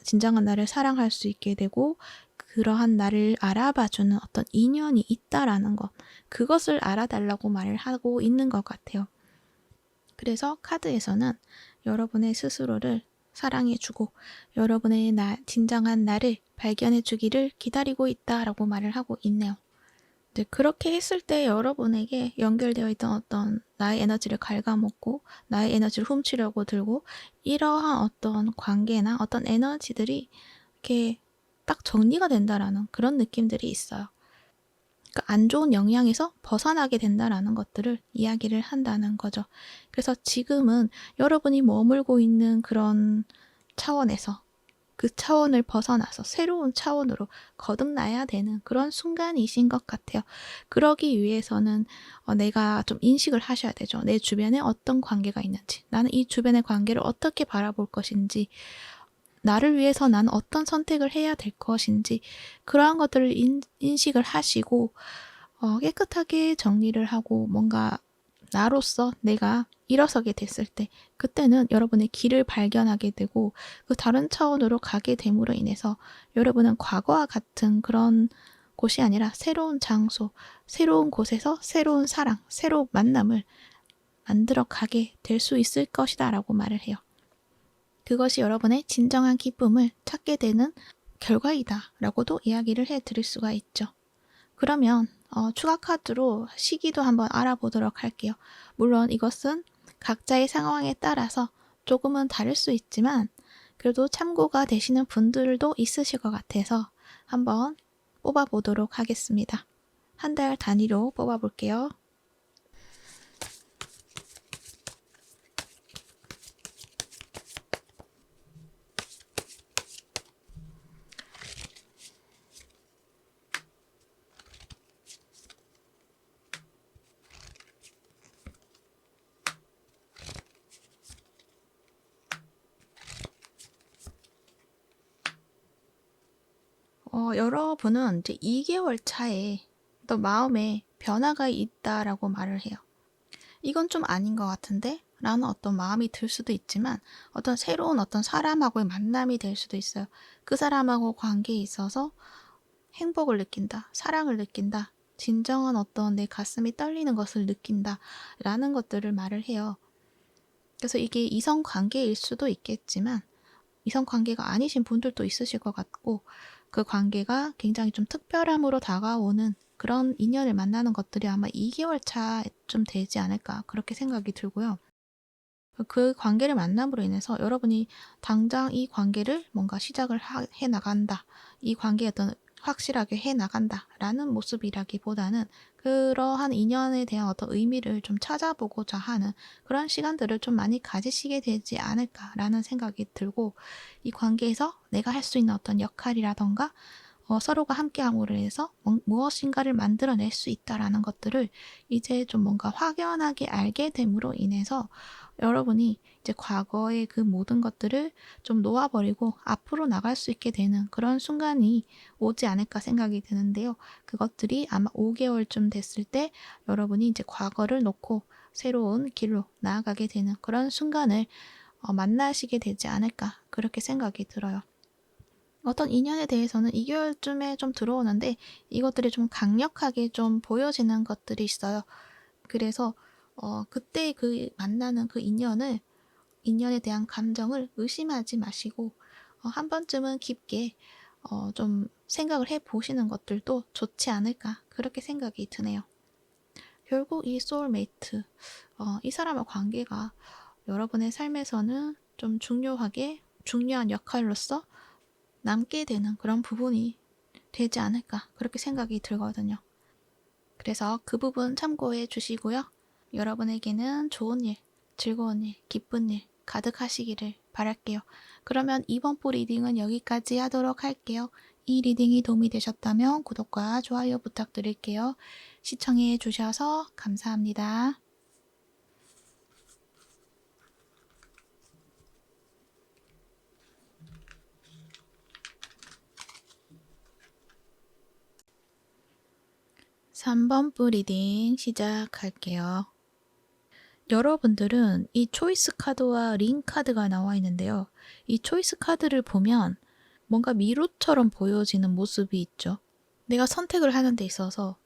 진정한 나를 사랑할 수 있게 되고 그러한 나를 알아봐주는 어떤 인연이 있다라는 것, 그것을 알아달라고 말을 하고 있는 것 같아요. 그래서 카드에서는 여러분의 스스로를 사랑해주고 여러분의 진정한 나를 발견해주기를 기다리고 있다라고 말을 하고 있네요. 그렇게 했을 때 여러분에게 연결되어 있던 어떤 나의 에너지를 갉아먹고 나의 에너지를 훔치려고 들고 이러한 어떤 관계나 어떤 에너지들이 이렇게 딱 정리가 된다라는 그런 느낌들이 있어요. 그러니까 안 좋은 영향에서 벗어나게 된다라는 것들을 이야기를 한다는 거죠. 그래서 지금은 여러분이 머물고 있는 그런 차원에서 그 차원을 벗어나서 새로운 차원으로 거듭나야 되는 그런 순간이신 것 같아요. 그러기 위해서는 내가 좀 인식을 하셔야 되죠. 내 주변에 어떤 관계가 있는지, 나는 이 주변의 관계를 어떻게 바라볼 것인지, 나를 위해서 나는 어떤 선택을 해야 될 것인지 그러한 것들을 인식을 하시고 깨끗하게 정리를 하고 뭔가 나로서 내가 일어서게 됐을 때 그때는 여러분의 길을 발견하게 되고 그 다른 차원으로 가게 됨으로 인해서 여러분은 과거와 같은 그런 곳이 아니라 새로운 장소, 새로운 곳에서 새로운 사랑, 새로운 만남을 만들어 가게 될 수 있을 것이다 라고 말을 해요. 그것이 여러분의 진정한 기쁨을 찾게 되는 결과이다 라고도 이야기를 해드릴 수가 있죠. 그러면 추가 카드로 시기도 한번 알아보도록 할게요. 물론 이것은 각자의 상황에 따라서 조금은 다를 수 있지만 그래도 참고가 되시는 분들도 있으실 것 같아서 한번 뽑아보도록 하겠습니다. 한 달 단위로 뽑아볼게요. 여러분은 이제 2개월 차에 또 마음에 변화가 있다라고 말을 해요. 이건 좀 아닌 것 같은데? 라는 어떤 마음이 들 수도 있지만 어떤 새로운 어떤 사람하고의 만남이 될 수도 있어요. 그 사람하고 관계에 있어서 행복을 느낀다, 사랑을 느낀다, 진정한 어떤 내 가슴이 떨리는 것을 느낀다 라는 것들을 말을 해요. 그래서 이게 이성 관계일 수도 있겠지만 이성 관계가 아니신 분들도 있으실 것 같고 그 관계가 굉장히 좀 특별함으로 다가오는 그런 인연을 만나는 것들이 아마 2개월 차쯤 되지 않을까 그렇게 생각이 들고요. 그 관계를 만남으로 인해서 여러분이 당장 이 관계를 뭔가 시작을 해 나간다. 이 관계에 어떤 확실하게 해 나간다 라는 모습이라기보다는 그러한 인연에 대한 어떤 의미를 좀 찾아보고자 하는 그런 시간들을 좀 많이 가지시게 되지 않을까라는 생각이 들고 이 관계에서 내가 할 수 있는 어떤 역할이라던가 서로가 함께함으로 해서 무엇인가를 만들어낼 수 있다라는 것들을 이제 좀 뭔가 확연하게 알게 됨으로 인해서 여러분이 이제 과거의 그 모든 것들을 좀 놓아버리고 앞으로 나갈 수 있게 되는 그런 순간이 오지 않을까 생각이 드는데요. 그것들이 아마 5개월쯤 됐을 때 여러분이 이제 과거를 놓고 새로운 길로 나아가게 되는 그런 순간을 만나시게 되지 않을까 그렇게 생각이 들어요. 어떤 인연에 대해서는 2개월쯤에 좀 들어오는데 이것들이 좀 강력하게 좀 보여지는 것들이 있어요. 그래서 그때 그 만나는 그 인연에 대한 감정을 의심하지 마시고 한 번쯤은 깊게 좀 생각을 해보시는 것들도 좋지 않을까 그렇게 생각이 드네요. 결국 이 소울메이트, 이 사람의 관계가 여러분의 삶에서는 좀 중요한 역할로서 남게 되는 그런 부분이 되지 않을까 그렇게 생각이 들거든요. 그래서 그 부분 참고해 주시고요. 여러분에게는 좋은 일, 즐거운 일, 기쁜 일 가득하시기를 바랄게요. 그러면 이번 보 리딩은 여기까지 하도록 할게요. 이 리딩이 도움이 되셨다면 구독과 좋아요 부탁드릴게요. 시청해 주셔서 감사합니다. (3번) 보 리딩 시작할게요. 여러분들은 이 초이스 카드와 링 카드가 나와 있는데요. 이 초이스 카드를 보면 뭔가 미로처럼 보여지는 모습이 있죠. 내가 선택을 하는 데 있어서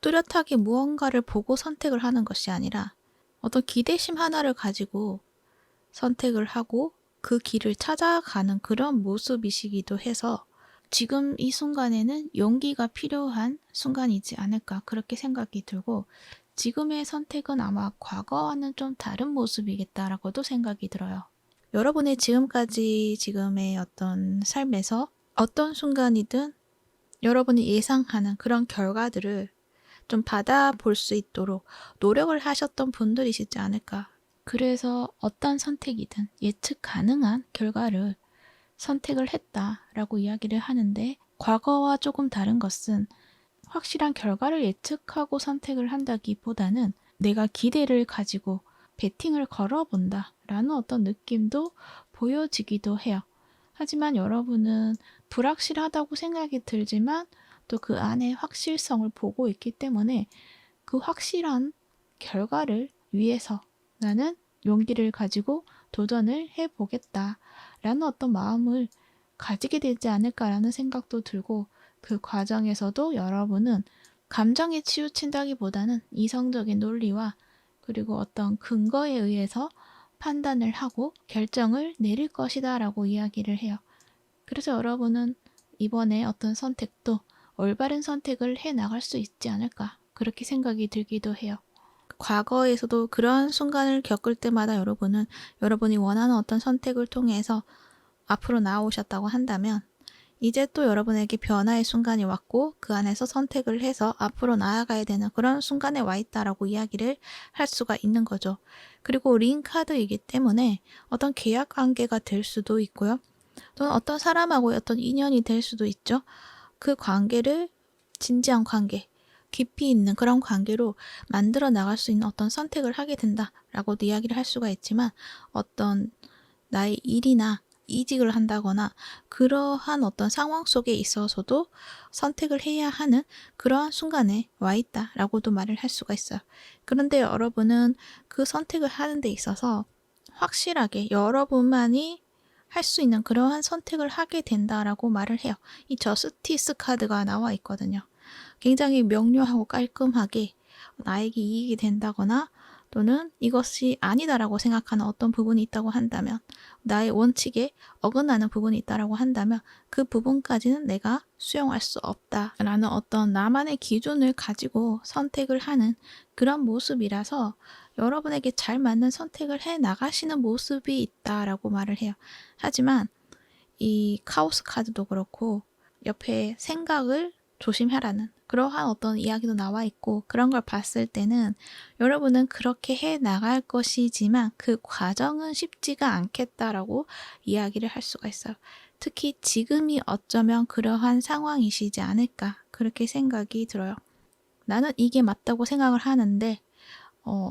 뚜렷하게 무언가를 보고 선택을 하는 것이 아니라 어떤 기대심 하나를 가지고 선택을 하고 그 길을 찾아가는 그런 모습이시기도 해서 지금 이 순간에는 용기가 필요한 순간이지 않을까 그렇게 생각이 들고 지금의 선택은 아마 과거와는 좀 다른 모습이겠다라고도 생각이 들어요. 여러분의 지금의 어떤 삶에서 어떤 순간이든 여러분이 예상하는 그런 결과들을 좀 받아볼 수 있도록 노력을 하셨던 분들이시지 않을까. 그래서 어떤 선택이든 예측 가능한 결과를 선택을 했다라고 이야기를 하는데 과거와 조금 다른 것은 확실한 결과를 예측하고 선택을 한다기보다는 내가 기대를 가지고 베팅을 걸어본다 라는 어떤 느낌도 보여지기도 해요. 하지만 여러분은 불확실하다고 생각이 들지만 또 그 안에 확실성을 보고 있기 때문에 그 확실한 결과를 위해서 나는 용기를 가지고 도전을 해보겠다 라는 어떤 마음을 가지게 되지 않을까라는 생각도 들고 그 과정에서도 여러분은 감정에 치우친다기보다는 이성적인 논리와 그리고 어떤 근거에 의해서 판단을 하고 결정을 내릴 것이다 라고 이야기를 해요. 그래서 여러분은 이번에 어떤 선택도 올바른 선택을 해 나갈 수 있지 않을까 그렇게 생각이 들기도 해요. 과거에서도 그러한 순간을 겪을 때마다 여러분은 여러분이 원하는 어떤 선택을 통해서 앞으로 나아오셨다고 한다면 이제 또 여러분에게 변화의 순간이 왔고 그 안에서 선택을 해서 앞으로 나아가야 되는 그런 순간에 와 있다라고 이야기를 할 수가 있는 거죠. 그리고 링 카드이기 때문에 어떤 계약 관계가 될 수도 있고요. 또는 어떤 사람하고의 어떤 인연이 될 수도 있죠. 그 관계를 진지한 관계, 깊이 있는 그런 관계로 만들어 나갈 수 있는 어떤 선택을 하게 된다라고도 이야기를 할 수가 있지만 어떤 나의 일이나 이직을 한다거나 그러한 어떤 상황 속에 있어서도 선택을 해야 하는 그러한 순간에 와 있다라고도 말을 할 수가 있어요. 그런데 여러분은 그 선택을 하는 데 있어서 확실하게 여러분만이 할 수 있는 그러한 선택을 하게 된다라고 말을 해요. 이 저스티스 카드가 나와 있거든요. 굉장히 명료하고 깔끔하게 나에게 이익이 된다거나 또는 이것이 아니다라고 생각하는 어떤 부분이 있다고 한다면 나의 원칙에 어긋나는 부분이 있다라고 한다면 그 부분까지는 내가 수용할 수 없다라는 어떤 나만의 기준을 가지고 선택을 하는 그런 모습이라서 여러분에게 잘 맞는 선택을 해 나가시는 모습이 있다라고 말을 해요. 하지만 이 카오스 카드도 그렇고 옆에 생각을 조심하라는 그러한 어떤 이야기도 나와 있고 그런 걸 봤을 때는 여러분은 그렇게 해 나갈 것이지만 그 과정은 쉽지가 않겠다라고 이야기를 할 수가 있어요. 특히 지금이 어쩌면 그러한 상황이시지 않을까 그렇게 생각이 들어요. 나는 이게 맞다고 생각을 하는데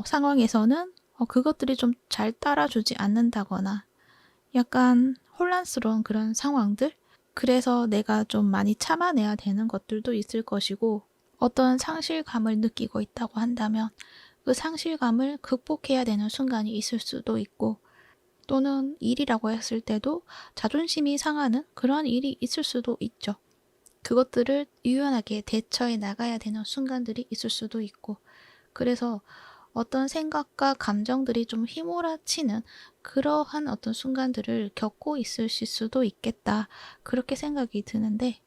상황에서는 그것들이 좀 잘 따라주지 않는다거나 약간 혼란스러운 그런 상황들 그래서 내가 좀 많이 참아내야 되는 것들도 있을 것이고 어떤 상실감을 느끼고 있다고 한다면 그 상실감을 극복해야 되는 순간이 있을 수도 있고 또는 일이라고 했을 때도 자존심이 상하는 그런 일이 있을 수도 있죠. 그것들을 유연하게 대처해 나가야 되는 순간들이 있을 수도 있고, 그래서 어떤 생각과 감정들이 좀 휘몰아치는 그러한 어떤 순간들을 겪고 있으실 수도 있겠다. 그렇게 생각이 드는데,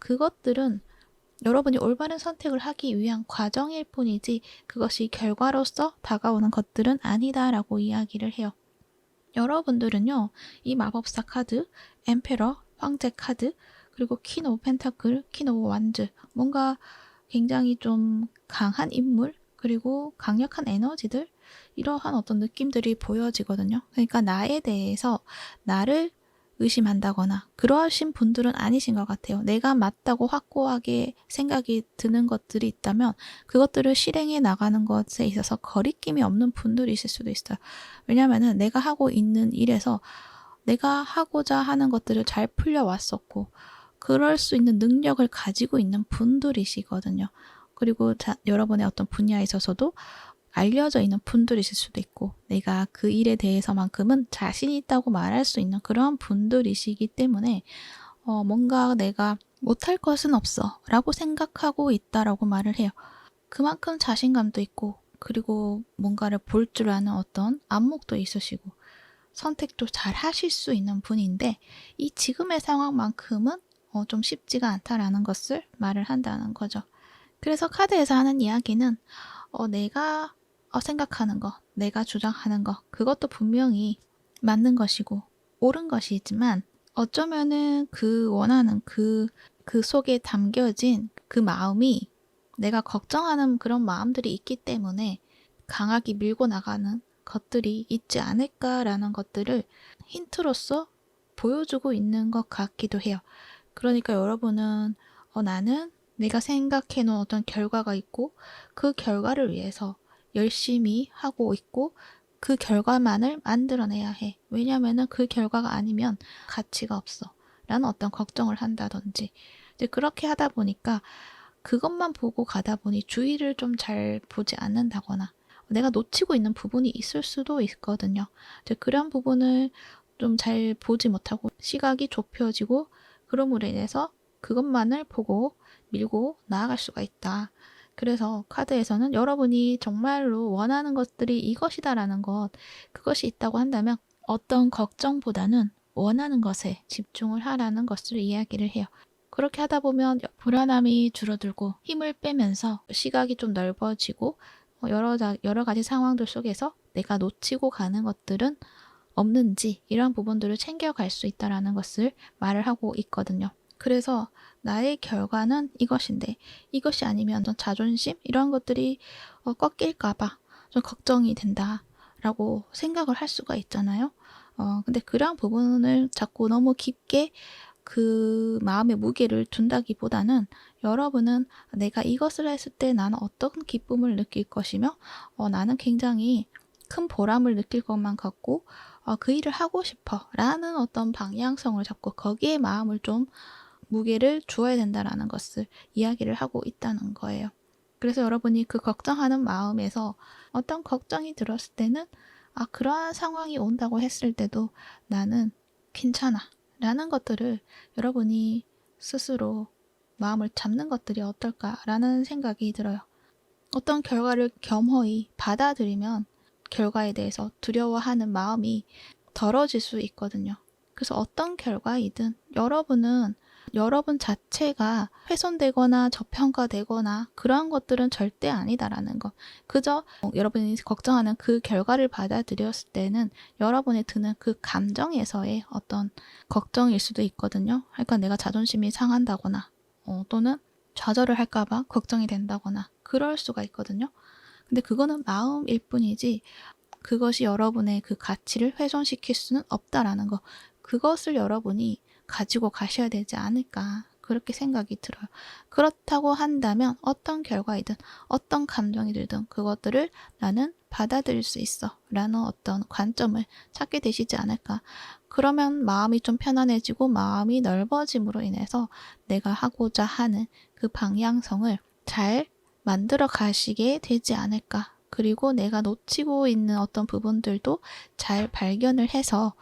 그것들은 여러분이 올바른 선택을 하기 위한 과정일 뿐이지 그것이 결과로서 다가오는 것들은 아니다라고 이야기를 해요. 여러분들은요, 이 마법사 카드, 엠페러, 황제 카드, 그리고 퀸 오브 펜타클, 퀸 오브 완즈, 뭔가 굉장히 좀 강한 인물, 그리고 강력한 에너지들, 이러한 어떤 느낌들이 보여지거든요. 그러니까 나에 대해서 나를 의심한다거나 그러하신 분들은 아니신 것 같아요. 내가 맞다고 확고하게 생각이 드는 것들이 있다면 그것들을 실행해 나가는 것에 있어서 거리낌이 없는 분들이실 수도 있어요. 왜냐하면 내가 하고 있는 일에서 내가 하고자 하는 것들을 잘 풀려왔었고 그럴 수 있는 능력을 가지고 있는 분들이시거든요. 그리고 여러분의 어떤 분야에 있어서도 알려져 있는 분들이실 수도 있고 내가 그 일에 대해서만큼은 자신 있다고 말할 수 있는 그런 분들이시기 때문에 뭔가 내가 못할 것은 없어 라고 생각하고 있다라고 말을 해요. 그만큼 자신감도 있고 그리고 뭔가를 볼 줄 아는 어떤 안목도 있으시고 선택도 잘 하실 수 있는 분인데 이 지금의 상황만큼은 좀 쉽지가 않다라는 것을 말을 한다는 거죠. 그래서 카드에서 하는 이야기는 내가 생각하는 거, 내가 주장하는 거, 그것도 분명히 맞는 것이고 옳은 것이지만 어쩌면은 그 원하는 그 속에 담겨진 그 마음이 내가 걱정하는 그런 마음들이 있기 때문에 강하게 밀고 나가는 것들이 있지 않을까라는 것들을 힌트로서 보여주고 있는 것 같기도 해요. 그러니까 여러분은 나는 내가 생각해 놓은 어떤 결과가 있고 그 결과를 위해서 열심히 하고 있고 그 결과만을 만들어내야 해. 왜냐면은 그 결과가 아니면 가치가 없어. 라는 어떤 걱정을 한다든지. 이제 그렇게 하다 보니까 그것만 보고 가다 보니 주위를 좀 잘 보지 않는다거나 내가 놓치고 있는 부분이 있을 수도 있거든요. 이제 그런 부분을 좀 잘 보지 못하고 시각이 좁혀지고 그럼으로 인해서 그것만을 보고 밀고 나아갈 수가 있다. 그래서 카드에서는 여러분이 정말로 원하는 것들이 이것이다라는 것, 그것이 있다고 한다면 어떤 걱정보다는 원하는 것에 집중을 하라는 것을 이야기를 해요. 그렇게 하다 보면 불안함이 줄어들고 힘을 빼면서 시각이 좀 넓어지고 여러 가지 상황들 속에서 내가 놓치고 가는 것들은 없는지 이런 부분들을 챙겨갈 수 있다는 것을 말을 하고 있거든요. 그래서 나의 결과는 이것인데 이것이 아니면 좀 자존심 이런 것들이 꺾일까봐 좀 걱정이 된다라고 생각을 할 수가 있잖아요. 근데 그런 부분을 자꾸 너무 깊게 그 마음의 무게를 둔다기보다는 여러분은 내가 이것을 했을 때 나는 어떤 기쁨을 느낄 것이며 나는 굉장히 큰 보람을 느낄 것만 같고 그 일을 하고 싶어 라는 어떤 방향성을 잡고 거기에 마음을 좀 무게를 주어야 된다라는 것을 이야기를 하고 있다는 거예요. 그래서 여러분이 그 걱정하는 마음에서 어떤 걱정이 들었을 때는 그러한 상황이 온다고 했을 때도 나는 괜찮아 라는 것들을 여러분이 스스로 마음을 잡는 것들이 어떨까라는 생각이 들어요. 어떤 결과를 겸허히 받아들이면 결과에 대해서 두려워하는 마음이 덜어질 수 있거든요. 그래서 어떤 결과이든 여러분은 여러분 자체가 훼손되거나 저평가되거나 그러한 것들은 절대 아니다라는 것. 그저 여러분이 걱정하는 그 결과를 받아들였을 때는 여러분이 드는 그 감정에서의 어떤 걱정일 수도 있거든요. 그러니까 내가 자존심이 상한다거나 또는 좌절을 할까봐 걱정이 된다거나 그럴 수가 있거든요. 근데 그거는 마음일 뿐이지 그것이 여러분의 그 가치를 훼손시킬 수는 없다라는 거. 그것을 여러분이 가지고 가셔야 되지 않을까 그렇게 생각이 들어요. 그렇다고 한다면 어떤 결과이든 어떤 감정이 들든 그것들을 나는 받아들일 수 있어 라는 어떤 관점을 찾게 되시지 않을까. 그러면 마음이 좀 편안해지고 마음이 넓어짐으로 인해서 내가 하고자 하는 그 방향성을 잘 만들어 가시게 되지 않을까 그리고 내가 놓치고 있는 어떤 부분들도 잘 발견을 해서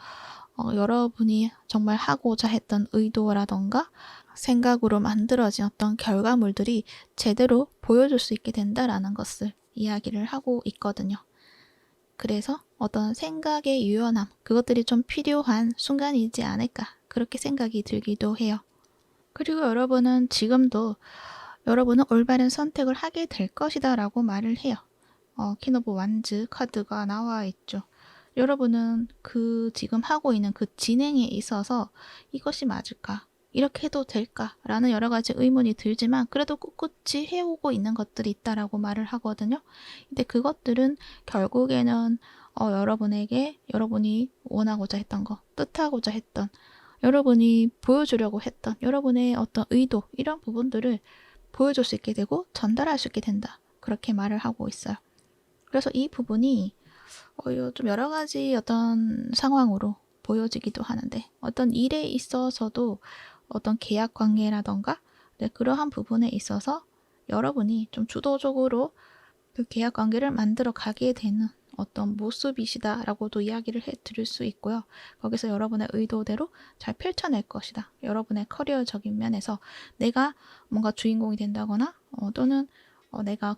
여러분이 정말 하고자 했던 의도라던가 생각으로 만들어진 어떤 결과물들이 제대로 보여줄 수 있게 된다라는 것을 이야기를 하고 있거든요. 그래서 어떤 생각의 유연함, 그것들이 좀 필요한 순간이지 않을까 그렇게 생각이 들기도 해요. 그리고 여러분은 지금도 여러분은 올바른 선택을 하게 될 것이다 라고 말을 해요. 퀸 오브 완즈 카드가 나와 있죠. 여러분은 지금 하고 있는 그 진행에 있어서 이것이 맞을까? 이렇게 해도 될까? 라는 여러 가지 의문이 들지만 그래도 꿋꿋이 해오고 있는 것들이 있다라고 말을 하거든요. 근데 그것들은 결국에는 여러분에게 여러분이 원하고자 했던 거, 뜻하고자 했던, 여러분이 보여주려고 했던 여러분의 어떤 의도, 이런 부분들을 보여줄 수 있게 되고 전달할 수 있게 된다. 그렇게 말을 하고 있어요. 그래서 이 부분이 좀 여러 가지 어떤 상황으로 보여지기도 하는데, 어떤 일에 있어서도 어떤 계약 관계라던가 그러한 부분에 있어서 여러분이 좀 주도적으로 그 계약 관계를 만들어 가게 되는 어떤 모습이시다라고도 이야기를 해드릴 수 있고요. 거기서 여러분의 의도대로 잘 펼쳐낼 것이다. 여러분의 커리어적인 면에서 내가 뭔가 주인공이 된다거나 또는 내가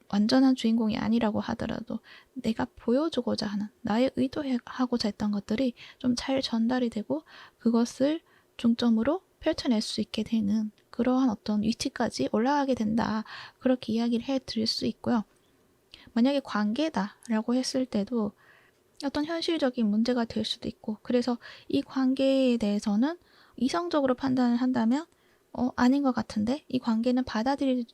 완전한 주인공이 아니라고 하더라도 내가 보여주고자 하는, 나의 의도하고자 했던 것들이 좀 잘 전달이 되고 그것을 중점으로 펼쳐낼 수 있게 되는 그러한 어떤 위치까지 올라가게 된다. 그렇게 이야기를 해드릴 수 있고요. 만약에 관계다라고 했을 때도 어떤 현실적인 문제가 될 수도 있고, 그래서 이 관계에 대해서는 이성적으로 판단을 한다면 아닌 것 같은데, 이 관계는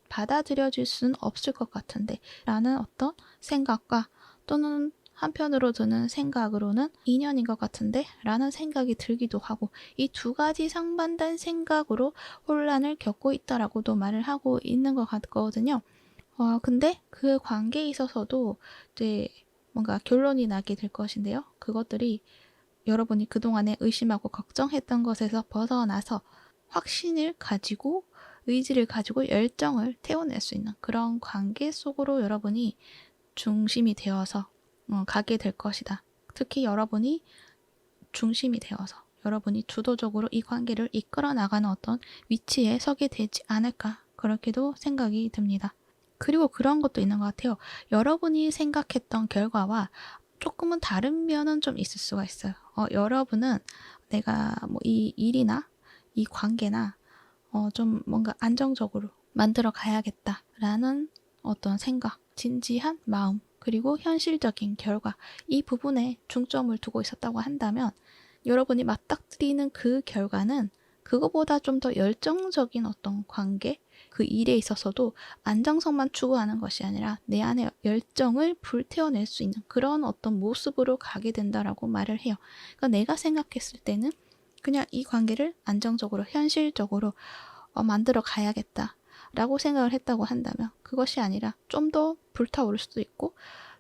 받아들여질 수는 없을 것 같은데 라는 어떤 생각과, 또는 한편으로 드는 생각으로는 인연인 것 같은데 라는 생각이 들기도 하고, 이 두 가지 상반된 생각으로 혼란을 겪고 있다라고도 말을 하고 있는 것 같거든요. 근데 그 관계에 있어서도 이제 뭔가 결론이 나게 될 것인데요. 그것들이 여러분이 그동안에 의심하고 걱정했던 것에서 벗어나서 확신을 가지고, 의지를 가지고 열정을 태워낼 수 있는 그런 관계 속으로 여러분이 중심이 되어서 가게 될 것이다. 특히 여러분이 중심이 되어서 여러분이 주도적으로 이 관계를 이끌어 나가는 어떤 위치에 서게 되지 않을까, 그렇게도 생각이 듭니다. 그리고 그런 것도 있는 것 같아요. 여러분이 생각했던 결과와 조금은 다른 면은 좀 있을 수가 있어요. 여러분은 내가 이 일이나 이 관계나 좀 뭔가 안정적으로 만들어 가야겠다라는 어떤 생각, 진지한 마음, 그리고 현실적인 결과, 이 부분에 중점을 두고 있었다고 한다면, 여러분이 맞닥뜨리는 그 결과는 그거보다 좀 더 열정적인 어떤 관계, 그 일에 있어서도 안정성만 추구하는 것이 아니라 내 안에 열정을 불태워낼 수 있는 그런 어떤 모습으로 가게 된다라고 말을 해요. 그러니까 내가 생각했을 때는 그냥 이 관계를 안정적으로, 현실적으로 만들어 가야겠다 라고 생각을 했다고 한다면, 그것이 아니라 좀 더 불타오를 수도 있고,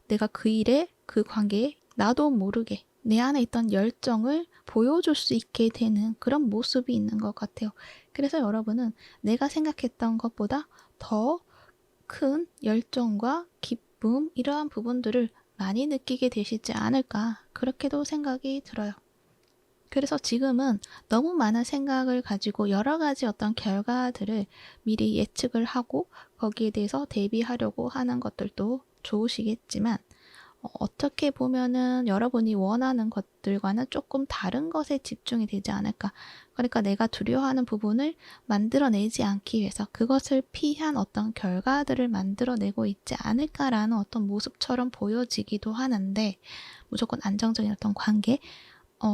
내가 그 일에, 그 관계에 나도 모르게 내 안에 있던 열정을 보여줄 수 있게 되는 그런 모습이 있는 것 같아요. 그래서 여러분은 내가 생각했던 것보다 더 큰 열정과 기쁨, 이러한 부분들을 많이 느끼게 되시지 않을까, 그렇게도 생각이 들어요. 그래서 지금은 너무 많은 생각을 가지고 여러 가지 어떤 결과들을 미리 예측을 하고 거기에 대해서 대비하려고 하는 것들도 좋으시겠지만, 어떻게 보면은 여러분이 원하는 것들과는 조금 다른 것에 집중이 되지 않을까. 그러니까 내가 두려워하는 부분을 만들어내지 않기 위해서 그것을 피한 어떤 결과들을 만들어내고 있지 않을까라는 어떤 모습처럼 보여지기도 하는데, 무조건 안정적인 어떤 관계,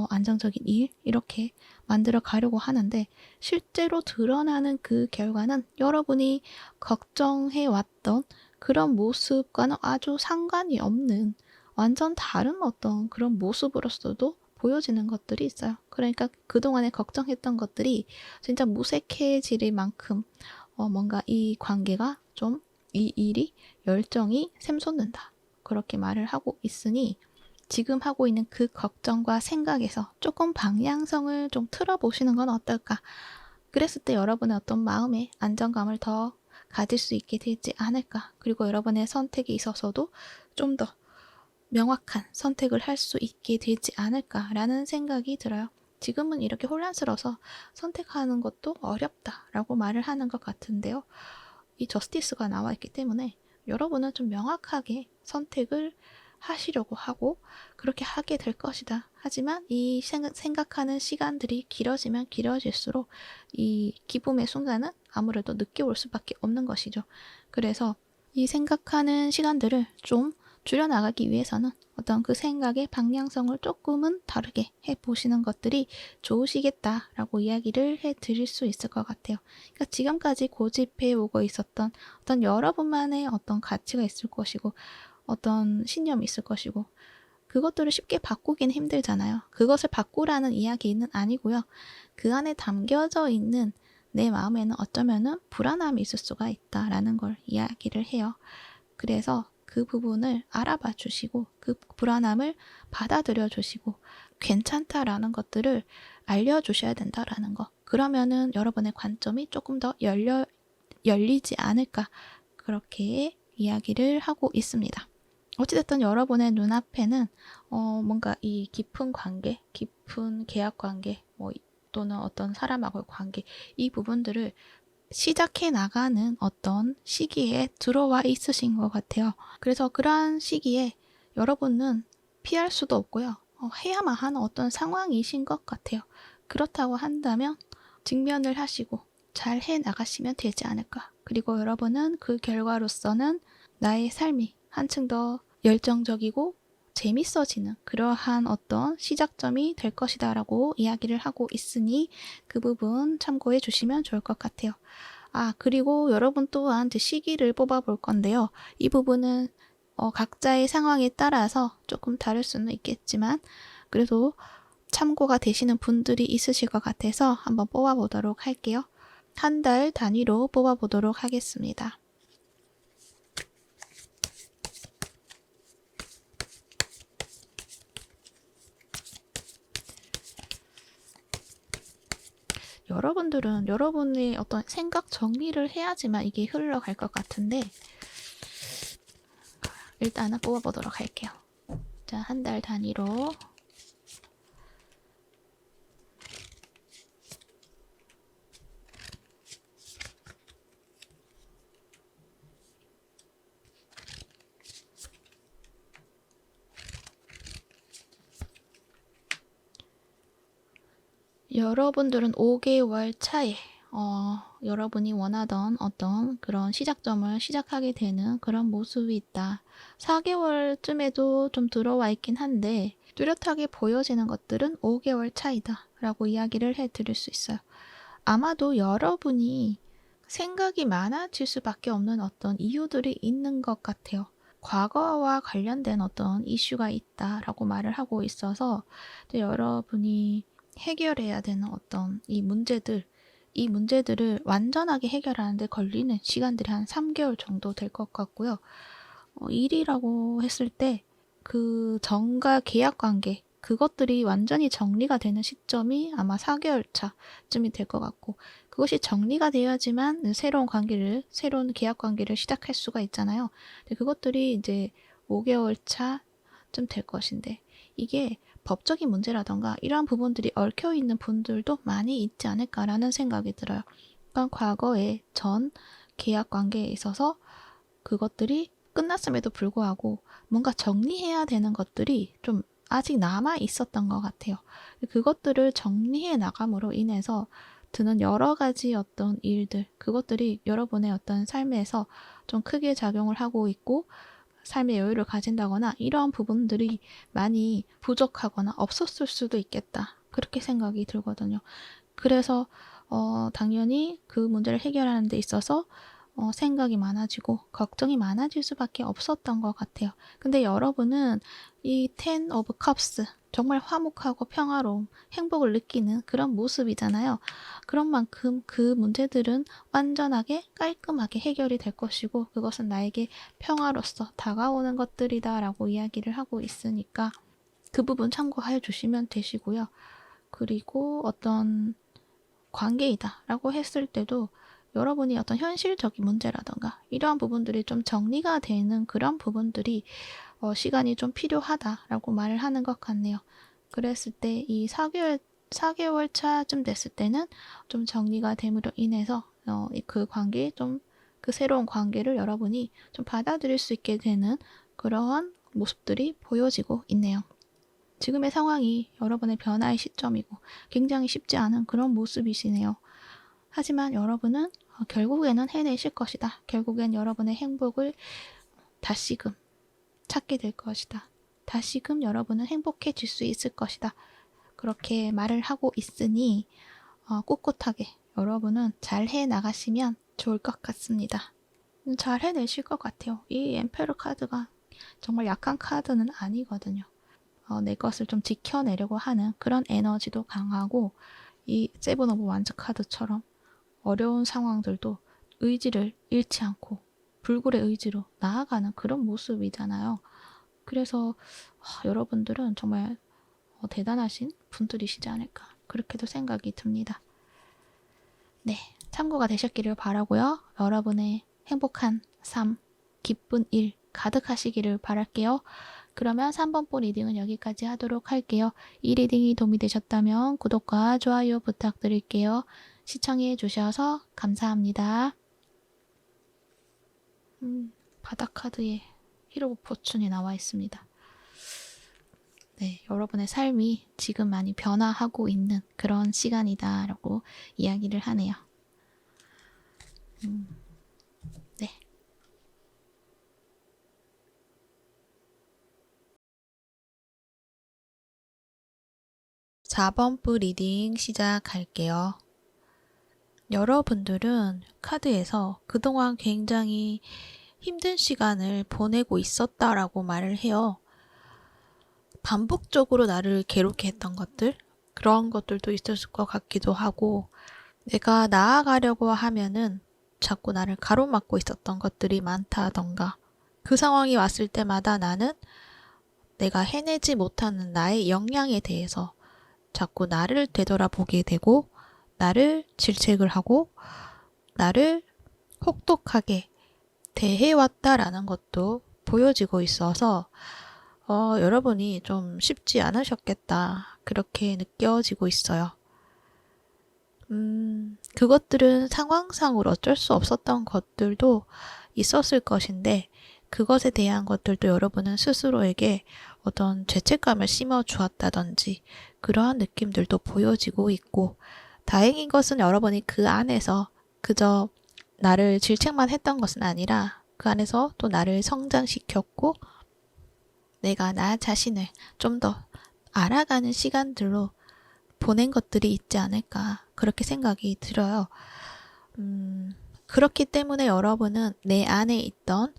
안정적인 일, 이렇게 만들어 가려고 하는데, 실제로 드러나는 그 결과는 여러분이 걱정해왔던 그런 모습과는 아주 상관이 없는 완전 다른 어떤 그런 모습으로서도 보여지는 것들이 있어요. 그러니까 그동안에 걱정했던 것들이 진짜 무색해질 만큼 뭔가 이 관계가 좀, 이 일이 열정이 샘솟는다, 그렇게 말을 하고 있으니, 지금 하고 있는 그 걱정과 생각에서 조금 방향성을 좀 틀어보시는 건 어떨까? 그랬을 때 여러분의 어떤 마음의 안정감을 더 가질 수 있게 되지 않을까. 그리고 여러분의 선택에 있어서도 좀 더 명확한 선택을 할 수 있게 되지 않을까라는 생각이 들어요. 지금은 이렇게 혼란스러워서 선택하는 것도 어렵다라고 말을 하는 것 같은데요. 이 저스티스가 나와 있기 때문에 여러분은 좀 명확하게 선택을 하시려고 하고 그렇게 하게 될 것이다. 하지만 이 생각하는 시간들이 길어지면 길어질수록 이 기쁨의 순간은 아무래도 늦게 올 수밖에 없는 것이죠. 그래서 이 생각하는 시간들을 좀 줄여나가기 위해서는 어떤 그 생각의 방향성을 조금은 다르게 해보시는 것들이 좋으시겠다라고 이야기를 해드릴 수 있을 것 같아요. 그러니까 지금까지 고집해 오고 있었던 어떤 여러분만의 어떤 가치가 있을 것이고 어떤 신념이 있을 것이고 그것들을 쉽게 바꾸기는 힘들잖아요. 그것을 바꾸라는 이야기는 아니고요. 그 안에 담겨져 있는 내 마음에는 어쩌면은 불안함이 있을 수가 있다라는 걸 이야기를 해요. 그래서 그 부분을 알아봐 주시고 그 불안함을 받아들여 주시고 괜찮다라는 것들을 알려주셔야 된다라는 거. 그러면은 여러분의 관점이 조금 더 열리지 않을까 그렇게 이야기를 하고 있습니다. 어찌됐든 여러분의 눈앞에는 뭔가 이 깊은 관계, 깊은 계약 관계, 또는 어떤 사람하고의 관계 이 부분들을 시작해 나가는 어떤 시기에 들어와 있으신 것 같아요. 그래서 그러한 시기에 여러분은 피할 수도 없고요. 해야만 하는 어떤 상황이신 것 같아요. 그렇다고 한다면 직면을 하시고 잘 해 나가시면 되지 않을까. 그리고 여러분은 그 결과로서는 나의 삶이 한층 더 열정적이고 재밌어지는 그러한 어떤 시작점이 될 것이다 라고 이야기를 하고 있으니 그 부분 참고해 주시면 좋을 것 같아요. 그리고 여러분 또한 시기를 뽑아 볼 건데요. 이 부분은 각자의 상황에 따라서 조금 다를 수는 있겠지만 그래도 참고가 되시는 분들이 있으실 것 같아서 한번 뽑아 보도록 할게요. 한 달 단위로 뽑아 보도록 하겠습니다. 여러분들은 여러분의 어떤 생각 정리를 해야지만 이게 흘러갈 것 같은데 일단은 뽑아보도록 할게요. 자, 한 달 단위로 여러분들은 5개월 차에 여러분이 원하던 어떤 그런 시작점을 시작하게 되는 그런 모습이 있다. 4개월쯤에도 좀 들어와 있긴 한데 뚜렷하게 보여지는 것들은 5개월 차이다 라고 이야기를 해드릴 수 있어요. 아마도 여러분이 생각이 많아질 수밖에 없는 어떤 이유들이 있는 것 같아요. 과거와 관련된 어떤 이슈가 있다라고 말을 하고 있어서 여러분이 해결해야 되는 어떤 이 문제들을 완전하게 해결하는데 걸리는 시간들이 한 3개월 정도 될 것 같고요. 일이라고 했을 때 그 전과 계약 관계 그것들이 완전히 정리가 되는 시점이 아마 4개월 차쯤이 될 것 같고 그것이 정리가 되어야지만 새로운 계약 관계를 시작할 수가 있잖아요. 근데 그것들이 이제 5개월 차쯤 될 것인데 이게 법적인 문제라던가 이러한 부분들이 얽혀있는 분들도 많이 있지 않을까라는 생각이 들어요. 그러니까 과거에 전 계약 관계에 있어서 그것들이 끝났음에도 불구하고 뭔가 정리해야 되는 것들이 좀 아직 남아 있었던 것 같아요. 그것들을 정리해 나감으로 인해서 드는 여러 가지 어떤 일들, 그것들이 여러분의 어떤 삶에서 좀 크게 작용을 하고 있고 삶의 여유를 가진다거나 이러한 부분들이 많이 부족하거나 없었을 수도 있겠다. 그렇게 생각이 들거든요. 그래서 당연히 그 문제를 해결하는 데 있어서 생각이 많아지고 걱정이 많아질 수밖에 없었던 것 같아요. 근데 여러분은 이 Ten of Cups 정말 화목하고 평화로움, 행복을 느끼는 그런 모습이잖아요. 그런 만큼 그 문제들은 완전하게 깔끔하게 해결이 될 것이고 그것은 나에게 평화로서 다가오는 것들이다 라고 이야기를 하고 있으니까 그 부분 참고해 주시면 되시고요. 그리고 어떤 관계이다 라고 했을 때도 여러분이 어떤 현실적인 문제라던가 이러한 부분들이 좀 정리가 되는 그런 부분들이 시간이 좀 필요하다라고 말을 하는 것 같네요. 그랬을 때 이 4개월 차쯤 됐을 때는 좀 정리가 됨으로 인해서 그 관계 그 새로운 관계를 여러분이 좀 받아들일 수 있게 되는 그러한 모습들이 보여지고 있네요. 지금의 상황이 여러분의 변화의 시점이고 굉장히 쉽지 않은 그런 모습이시네요. 하지만 여러분은 결국에는 해내실 것이다. 결국엔 여러분의 행복을 다시금 찾게 될 것이다. 다시금 여러분은 행복해질 수 있을 것이다. 그렇게 말을 하고 있으니 꿋꿋하게 여러분은 잘 해나가시면 좋을 것 같습니다. 잘 해내실 것 같아요. 이 엠페러 카드가 정말 약한 카드는 아니거든요. 내 것을 좀 지켜내려고 하는 그런 에너지도 강하고 이 세븐 오브 완즈 카드처럼 어려운 상황들도 의지를 잃지 않고 불굴의 의지로 나아가는 그런 모습이잖아요. 그래서 여러분들은 정말 대단하신 분들이시지 않을까 그렇게도 생각이 듭니다. 네, 참고가 되셨기를 바라고요. 여러분의 행복한 삶, 기쁜 일 가득하시기를 바랄게요. 그러면 3번볼 리딩은 여기까지 하도록 할게요. 이 리딩이 도움이 되셨다면 구독과 좋아요 부탁드릴게요. 시청해 주셔서 감사합니다. 바닥 카드에 힐 오브 포춘이 나와 있습니다. 네, 여러분의 삶이 지금 많이 변화하고 있는 그런 시간이다라고 이야기를 하네요. 네. (4번부) 리딩 시작할게요. 여러분들은 카드에서 그동안 굉장히 힘든 시간을 보내고 있었다라고 말을 해요. 반복적으로 나를 괴롭게 했던 것들, 그런 것들도 있었을 것 같기도 하고, 내가 나아가려고 하면은 자꾸 나를 가로막고 있었던 것들이 많다던가, 그 상황이 왔을 때마다 나는 내가 해내지 못하는 나의 역량에 대해서 자꾸 나를 되돌아보게 되고, 나를 질책을 하고, 나를 혹독하게 대해왔다라는 것도 보여지고 있어서 여러분이 좀 쉽지 않으셨겠다 그렇게 느껴지고 있어요. 그것들은 상황상으로 어쩔 수 없었던 것들도 있었을 것인데 그것에 대한 것들도 여러분은 스스로에게 어떤 죄책감을 심어주었다든지 그러한 느낌들도 보여지고 있고 다행인 것은 여러분이 그 안에서 그저 나를 질책만 했던 것은 아니라 그 안에서 또 나를 성장시켰고 내가 나 자신을 좀 더 알아가는 시간들로 보낸 것들이 있지 않을까 그렇게 생각이 들어요. 그렇기 때문에 여러분은 내 안에 있던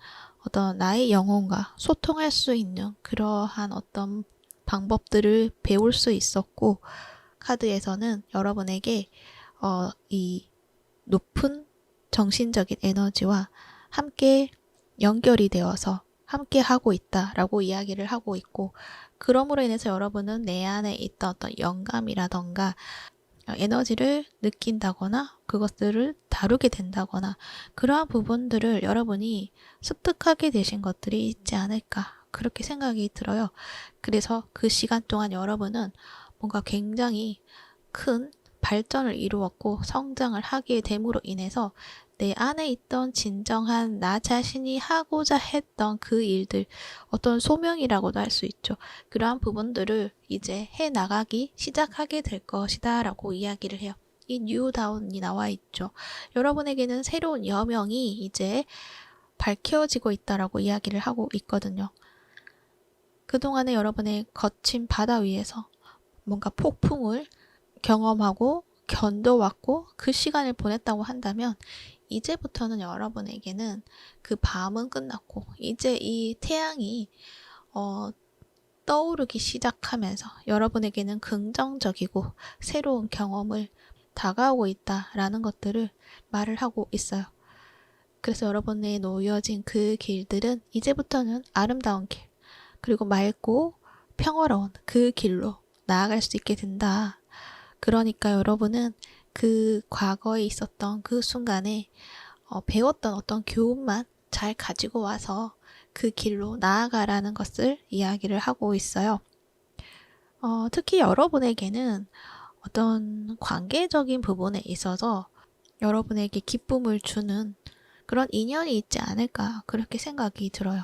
어떤 나의 영혼과 소통할 수 있는 그러한 어떤 방법들을 배울 수 있었고 카드에서는 여러분에게 이 높은 정신적인 에너지와 함께 연결이 되어서 함께 하고 있다라고 이야기를 하고 있고 그러므로 인해서 여러분은 내 안에 있던 어떤 영감이라던가 에너지를 느낀다거나 그것들을 다루게 된다거나 그러한 부분들을 여러분이 습득하게 되신 것들이 있지 않을까 그렇게 생각이 들어요. 그래서 그 시간 동안 여러분은 뭔가 굉장히 큰 발전을 이루었고 성장을 하게 됨으로 인해서 내 안에 있던 진정한 나 자신이 하고자 했던 그 일들 어떤 소명이라고도 할 수 있죠. 그러한 부분들을 이제 해나가기 시작하게 될 것이다 라고 이야기를 해요. 이 뉴다운이 나와 있죠. 여러분에게는 새로운 여명이 이제 밝혀지고 있다라고 이야기를 하고 있거든요. 그동안에 여러분의 거친 바다 위에서 뭔가 폭풍을 경험하고 견뎌왔고 그 시간을 보냈다고 한다면 이제부터는 여러분에게는 그 밤은 끝났고 이제 이 태양이 떠오르기 시작하면서 여러분에게는 긍정적이고 새로운 경험을 다가오고 있다라는 것들을 말을 하고 있어요. 그래서 여러분의 놓여진 그 길들은 이제부터는 아름다운 길 그리고 맑고 평화로운 그 길로 나아갈 수 있게 된다. 그러니까 여러분은 그 과거에 있었던 그 순간에 배웠던 어떤 교훈만 잘 가지고 와서 그 길로 나아가라는 것을 이야기를 하고 있어요. 특히 여러분에게는 어떤 관계적인 부분에 있어서 여러분에게 기쁨을 주는 그런 인연이 있지 않을까 그렇게 생각이 들어요.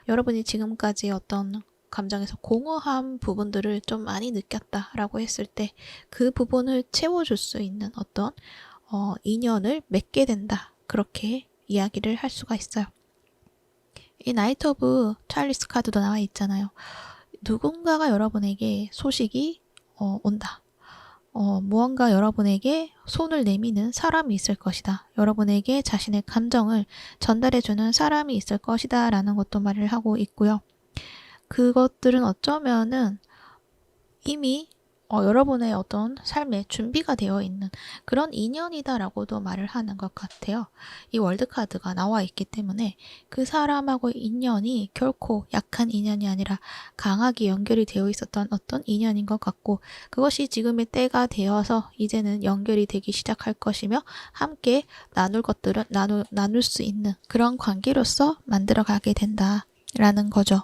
여러분이 지금까지 어떤 감정에서 공허한 부분들을 좀 많이 느꼈다라고 했을 때 그 부분을 채워줄 수 있는 어떤 인연을 맺게 된다. 그렇게 이야기를 할 수가 있어요. 이 나이트 오브 찰리스 카드도 나와 있잖아요. 누군가가 여러분에게 소식이 온다. 무언가 여러분에게 손을 내미는 사람이 있을 것이다. 여러분에게 자신의 감정을 전달해주는 사람이 있을 것이다. 라는 것도 말을 하고 있고요. 그것들은 어쩌면은 이미 여러분의 어떤 삶에 준비가 되어 있는 그런 인연이다라고도 말을 하는 것 같아요. 이 월드카드가 나와 있기 때문에 그 사람하고의 인연이 결코 약한 인연이 아니라 강하게 연결이 되어 있었던 어떤 인연인 것 같고 그것이 지금의 때가 되어서 이제는 연결이 되기 시작할 것이며 함께 나눌 것들은 나눌 수 있는 그런 관계로서 만들어가게 된다라는 거죠.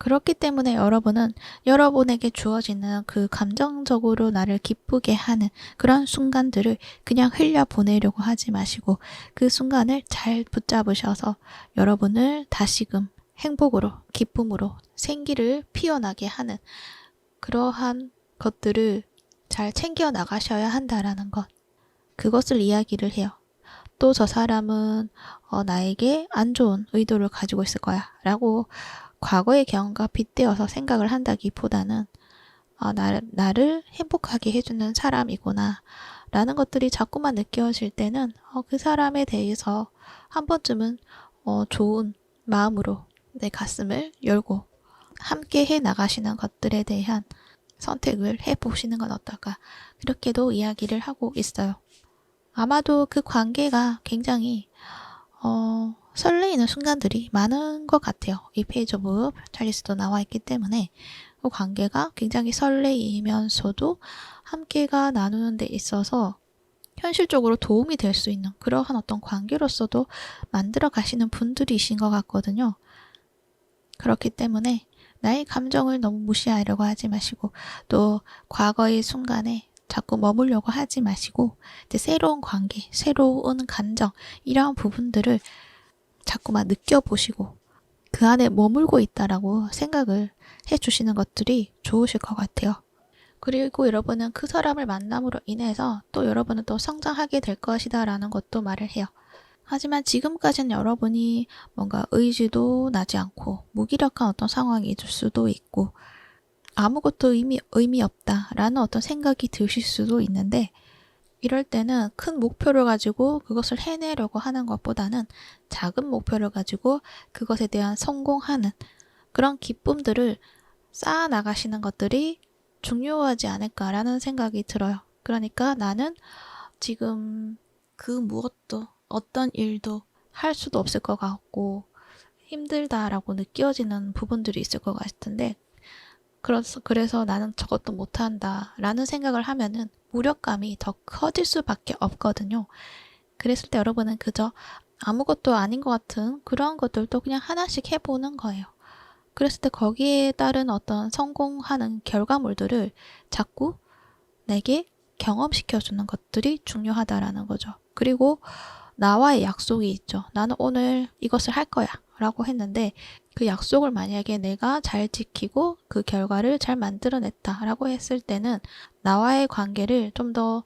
그렇기 때문에 여러분은 여러분에게 주어지는 그 감정적으로 나를 기쁘게 하는 그런 순간들을 그냥 흘려보내려고 하지 마시고 그 순간을 잘 붙잡으셔서 여러분을 다시금 행복으로 기쁨으로 생기를 피어나게 하는 그러한 것들을 잘 챙겨 나가셔야 한다라는 것. 그것을 이야기를 해요. 또 저 사람은 나에게 안 좋은 의도를 가지고 있을 거야 라고 과거의 경험과 빗대어서 생각을 한다기보다는 나를 행복하게 해주는 사람이구나 라는 것들이 자꾸만 느껴질 때는 그 사람에 대해서 한 번쯤은 좋은 마음으로 내 가슴을 열고 함께 해 나가시는 것들에 대한 선택을 해보시는 건 어떨까 그렇게도 이야기를 하고 있어요. 아마도 그 관계가 굉장히 설레이는 순간들이 많은 것 같아요. 이 페이지 오브 찰리스도 나와 있기 때문에 그 관계가 굉장히 설레이면서도 함께가 나누는 데 있어서 현실적으로 도움이 될 수 있는 그러한 어떤 관계로서도 만들어 가시는 분들이신 것 같거든요. 그렇기 때문에 나의 감정을 너무 무시하려고 하지 마시고 또 과거의 순간에 자꾸 머물려고 하지 마시고 이제 새로운 관계, 새로운 감정 이러한 부분들을 자꾸만 느껴보시고 그 안에 머물고 있다라고 생각을 해주시는 것들이 좋으실 것 같아요. 그리고 여러분은 그 사람을 만남으로 인해서 또 여러분은 또 성장하게 될 것이다 라는 것도 말을 해요. 하지만 지금까지는 여러분이 뭔가 의지도 나지 않고 무기력한 어떤 상황이 될 수도 있고 아무것도 의미 없다라는 어떤 생각이 드실 수도 있는데 이럴 때는 큰 목표를 가지고 그것을 해내려고 하는 것보다는 작은 목표를 가지고 그것에 대한 성공하는 그런 기쁨들을 쌓아 나가시는 것들이 중요하지 않을까라는 생각이 들어요. 그러니까 나는 지금 그 무엇도 어떤 일도 할 수도 없을 것 같고 힘들다라고 느껴지는 부분들이 있을 것 같은데 그래서 나는 저것도 못한다 라는 생각을 하면은 무력감이 더 커질 수밖에 없거든요. 그랬을 때 여러분은 그저 아무것도 아닌 것 같은 그런 것들도 그냥 하나씩 해보는 거예요. 그랬을 때 거기에 따른 어떤 성공하는 결과물들을 자꾸 내게 경험시켜주는 것들이 중요하다라는 거죠. 그리고 나와의 약속이 있죠. 나는 오늘 이것을 할 거야 라고 했는데 그 약속을 만약에 내가 잘 지키고 그 결과를 잘 만들어냈다 라고 했을 때는 나와의 관계를 좀 더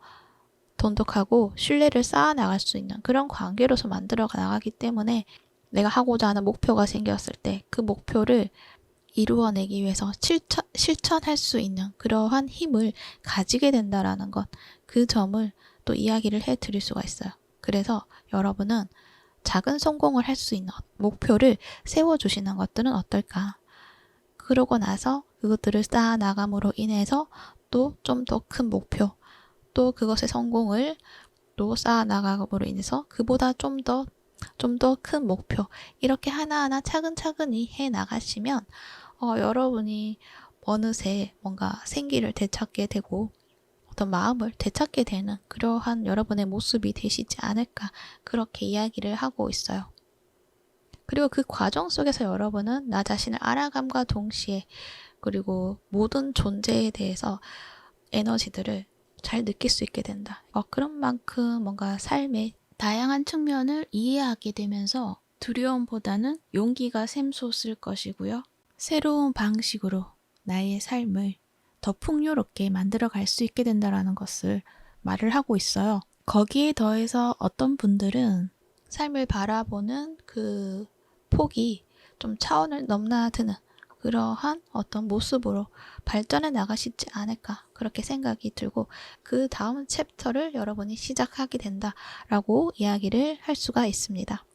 돈독하고 신뢰를 쌓아 나갈 수 있는 그런 관계로서 만들어 나가기 때문에 내가 하고자 하는 목표가 생겼을 때 그 목표를 이루어내기 위해서 실천할 수 있는 그러한 힘을 가지게 된다라는 것, 그 점을 또 이야기를 해드릴 수가 있어요. 그래서 여러분은 작은 성공을 할 수 있는 목표를 세워주시는 것들은 어떨까? 그러고 나서 그것들을 쌓아 나감으로 인해서 또 좀 더 큰 목표, 또 그것의 성공을 또 쌓아 나감으로 인해서 그보다 좀 더 큰 목표 이렇게 하나하나 차근차근히 해 나가시면 여러분이 어느새 뭔가 생기를 되찾게 되고 어떤 마음을 되찾게 되는 그러한 여러분의 모습이 되시지 않을까 그렇게 이야기를 하고 있어요. 그리고 그 과정 속에서 여러분은 나 자신을 알아감과 동시에 그리고 모든 존재에 대해서 에너지들을 잘 느낄 수 있게 된다. 그런 만큼 뭔가 삶의 다양한 측면을 이해하게 되면서 두려움보다는 용기가 샘솟을 것이고요. 새로운 방식으로 나의 삶을 더 풍요롭게 만들어 갈 수 있게 된다는 것을 말을 하고 있어요. 거기에 더해서 어떤 분들은 삶을 바라보는 그 폭이 좀 차원을 넘나드는 그러한 어떤 모습으로 발전해 나가시지 않을까 그렇게 생각이 들고 그 다음 챕터를 여러분이 시작하게 된다라고 이야기를 할 수가 있습니다.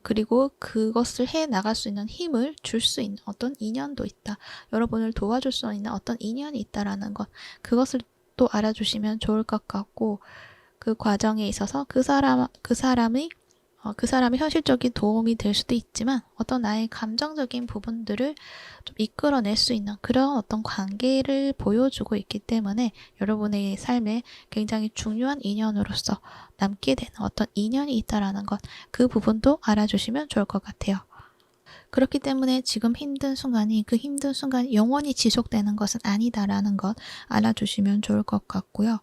그리고 그것을 해 나갈 수 있는 힘을 줄 수 있는 어떤 인연도 있다. 여러분을 도와줄 수 있는 어떤 인연이 있다라는 것 그것을 또 알아주시면 좋을 것 같고 그 과정에 있어서 그 사람이 현실적인 도움이 될 수도 있지만 어떤 나의 감정적인 부분들을 좀 이끌어낼 수 있는 그런 어떤 관계를 보여주고 있기 때문에 여러분의 삶에 굉장히 중요한 인연으로서 남게 되는 어떤 인연이 있다라는 것 그 부분도 알아주시면 좋을 것 같아요. 그렇기 때문에 지금 힘든 순간이 그 힘든 순간이 영원히 지속되는 것은 아니다라는 것 알아주시면 좋을 것 같고요.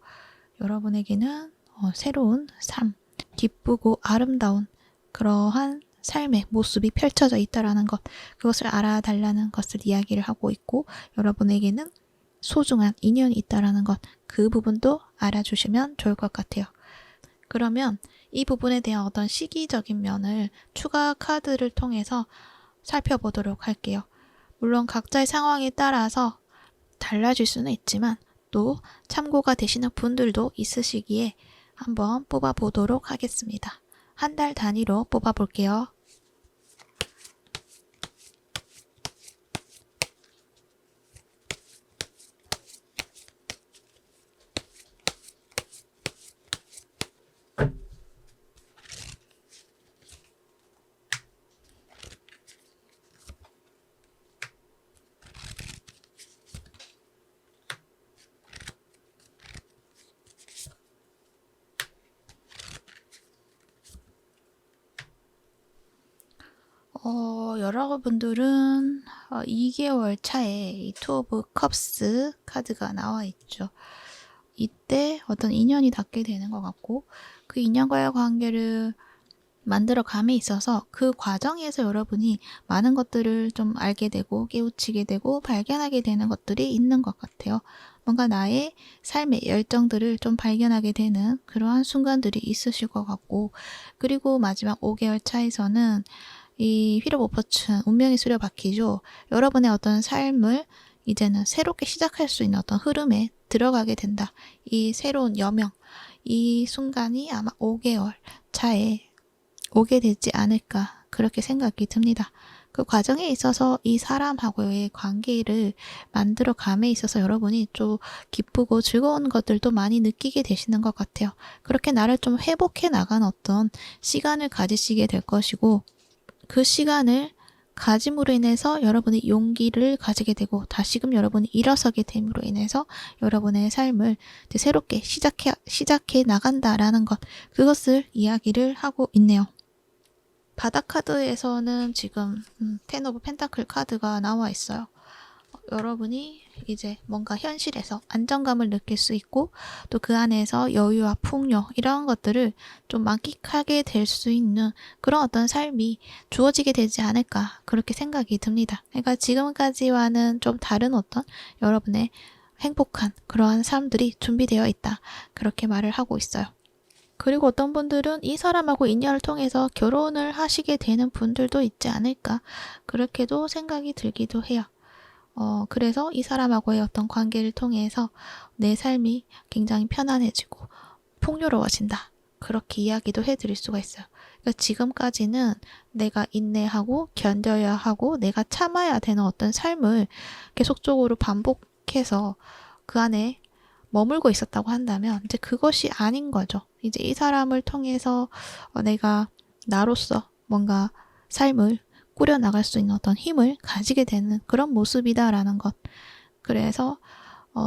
여러분에게는 새로운 삶, 기쁘고 아름다운 그러한 삶의 모습이 펼쳐져 있다라는 것, 그것을 알아달라는 것을 이야기를 하고 있고 여러분에게는 소중한 인연이 있다라는 것, 그 부분도 알아주시면 좋을 것 같아요. 그러면 이 부분에 대한 어떤 시기적인 면을 추가 카드를 통해서 살펴보도록 할게요. 물론 각자의 상황에 따라서 달라질 수는 있지만 또 참고가 되시는 분들도 있으시기에 한번 뽑아보도록 하겠습니다. 한 달 단위로 뽑아볼게요. 여러분들은 2개월 차에 이 투 오브 컵스 카드가 나와 있죠. 이때 어떤 인연이 닿게 되는 것 같고 그 인연과의 관계를 만들어감에 있어서 그 과정에서 여러분이 많은 것들을 좀 알게 되고 깨우치게 되고 발견하게 되는 것들이 있는 것 같아요. 뭔가 나의 삶의 열정들을 좀 발견하게 되는 그러한 순간들이 있으실 것 같고 그리고 마지막 5개월 차에서는 이 휠 오브 포춘 운명의 수레바퀴죠. 여러분의 어떤 삶을 이제는 새롭게 시작할 수 있는 어떤 흐름에 들어가게 된다. 이 새로운 여명, 이 순간이 아마 5개월 차에 오게 되지 않을까 그렇게 생각이 듭니다. 그 과정에 있어서 이 사람하고의 관계를 만들어감에 있어서 여러분이 좀 기쁘고 즐거운 것들도 많이 느끼게 되시는 것 같아요. 그렇게 나를 좀 회복해 나간 어떤 시간을 가지시게 될 것이고 그 시간을 가짐으로 인해서 여러분이 용기를 가지게 되고 다시금 여러분이 일어서게 됨으로 인해서 여러분의 삶을 이제 새롭게 시작해 나간다라는 것 그것을 이야기를 하고 있네요. 바닥 카드에서는 지금 텐 오브 펜타클 카드가 나와 있어요. 여러분이 이제 뭔가 현실에서 안정감을 느낄 수 있고 또 그 안에서 여유와 풍요 이런 것들을 좀 만끽하게 될 수 있는 그런 어떤 삶이 주어지게 되지 않을까 그렇게 생각이 듭니다. 그러니까 지금까지와는 좀 다른 어떤 여러분의 행복한 그러한 삶들이 준비되어 있다 그렇게 말을 하고 있어요. 그리고 어떤 분들은 이 사람하고 인연을 통해서 결혼을 하시게 되는 분들도 있지 않을까 그렇게도 생각이 들기도 해요. 그래서 이 사람하고의 어떤 관계를 통해서 내 삶이 굉장히 편안해지고 풍요로워진다. 그렇게 이야기도 해드릴 수가 있어요. 그러니까 지금까지는 내가 인내하고 견뎌야 하고 내가 참아야 되는 어떤 삶을 계속적으로 반복해서 그 안에 머물고 있었다고 한다면 이제 그것이 아닌 거죠. 이제 이 사람을 통해서 내가 나로서 뭔가 삶을 꾸려나갈 수 있는 어떤 힘을 가지게 되는 그런 모습이다라는 것. 그래서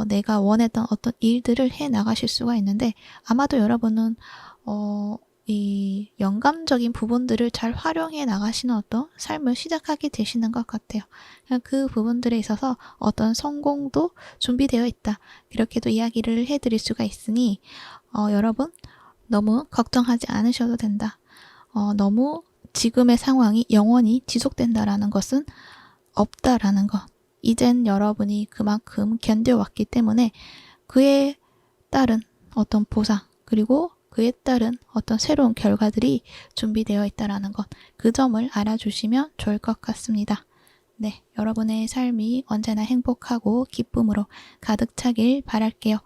내가 원했던 어떤 일들을 해 나가실 수가 있는데, 아마도 여러분은 이 영감적인 부분들을 잘 활용해 나가시는 어떤 삶을 시작하게 되시는 것 같아요. 그 부분들에 있어서 어떤 성공도 준비되어 있다. 이렇게도 이야기를 해드릴 수가 있으니 여러분 너무 걱정하지 않으셔도 된다. 너무 지금의 상황이 영원히 지속된다라는 것은 없다라는 것. 이젠 여러분이 그만큼 견뎌왔기 때문에 그에 따른 어떤 보상, 그리고 그에 따른 어떤 새로운 결과들이 준비되어 있다라는 것. 그 점을 알아주시면 좋을 것 같습니다. 네, 여러분의 삶이 언제나 행복하고 기쁨으로 가득 차길 바랄게요.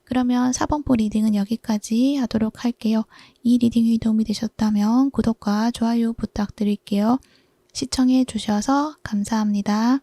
그러면 4번포 리딩은 여기까지 하도록 할게요. 이 리딩이 도움이 되셨다면 구독과 좋아요 부탁드릴게요. 시청해 주셔서 감사합니다.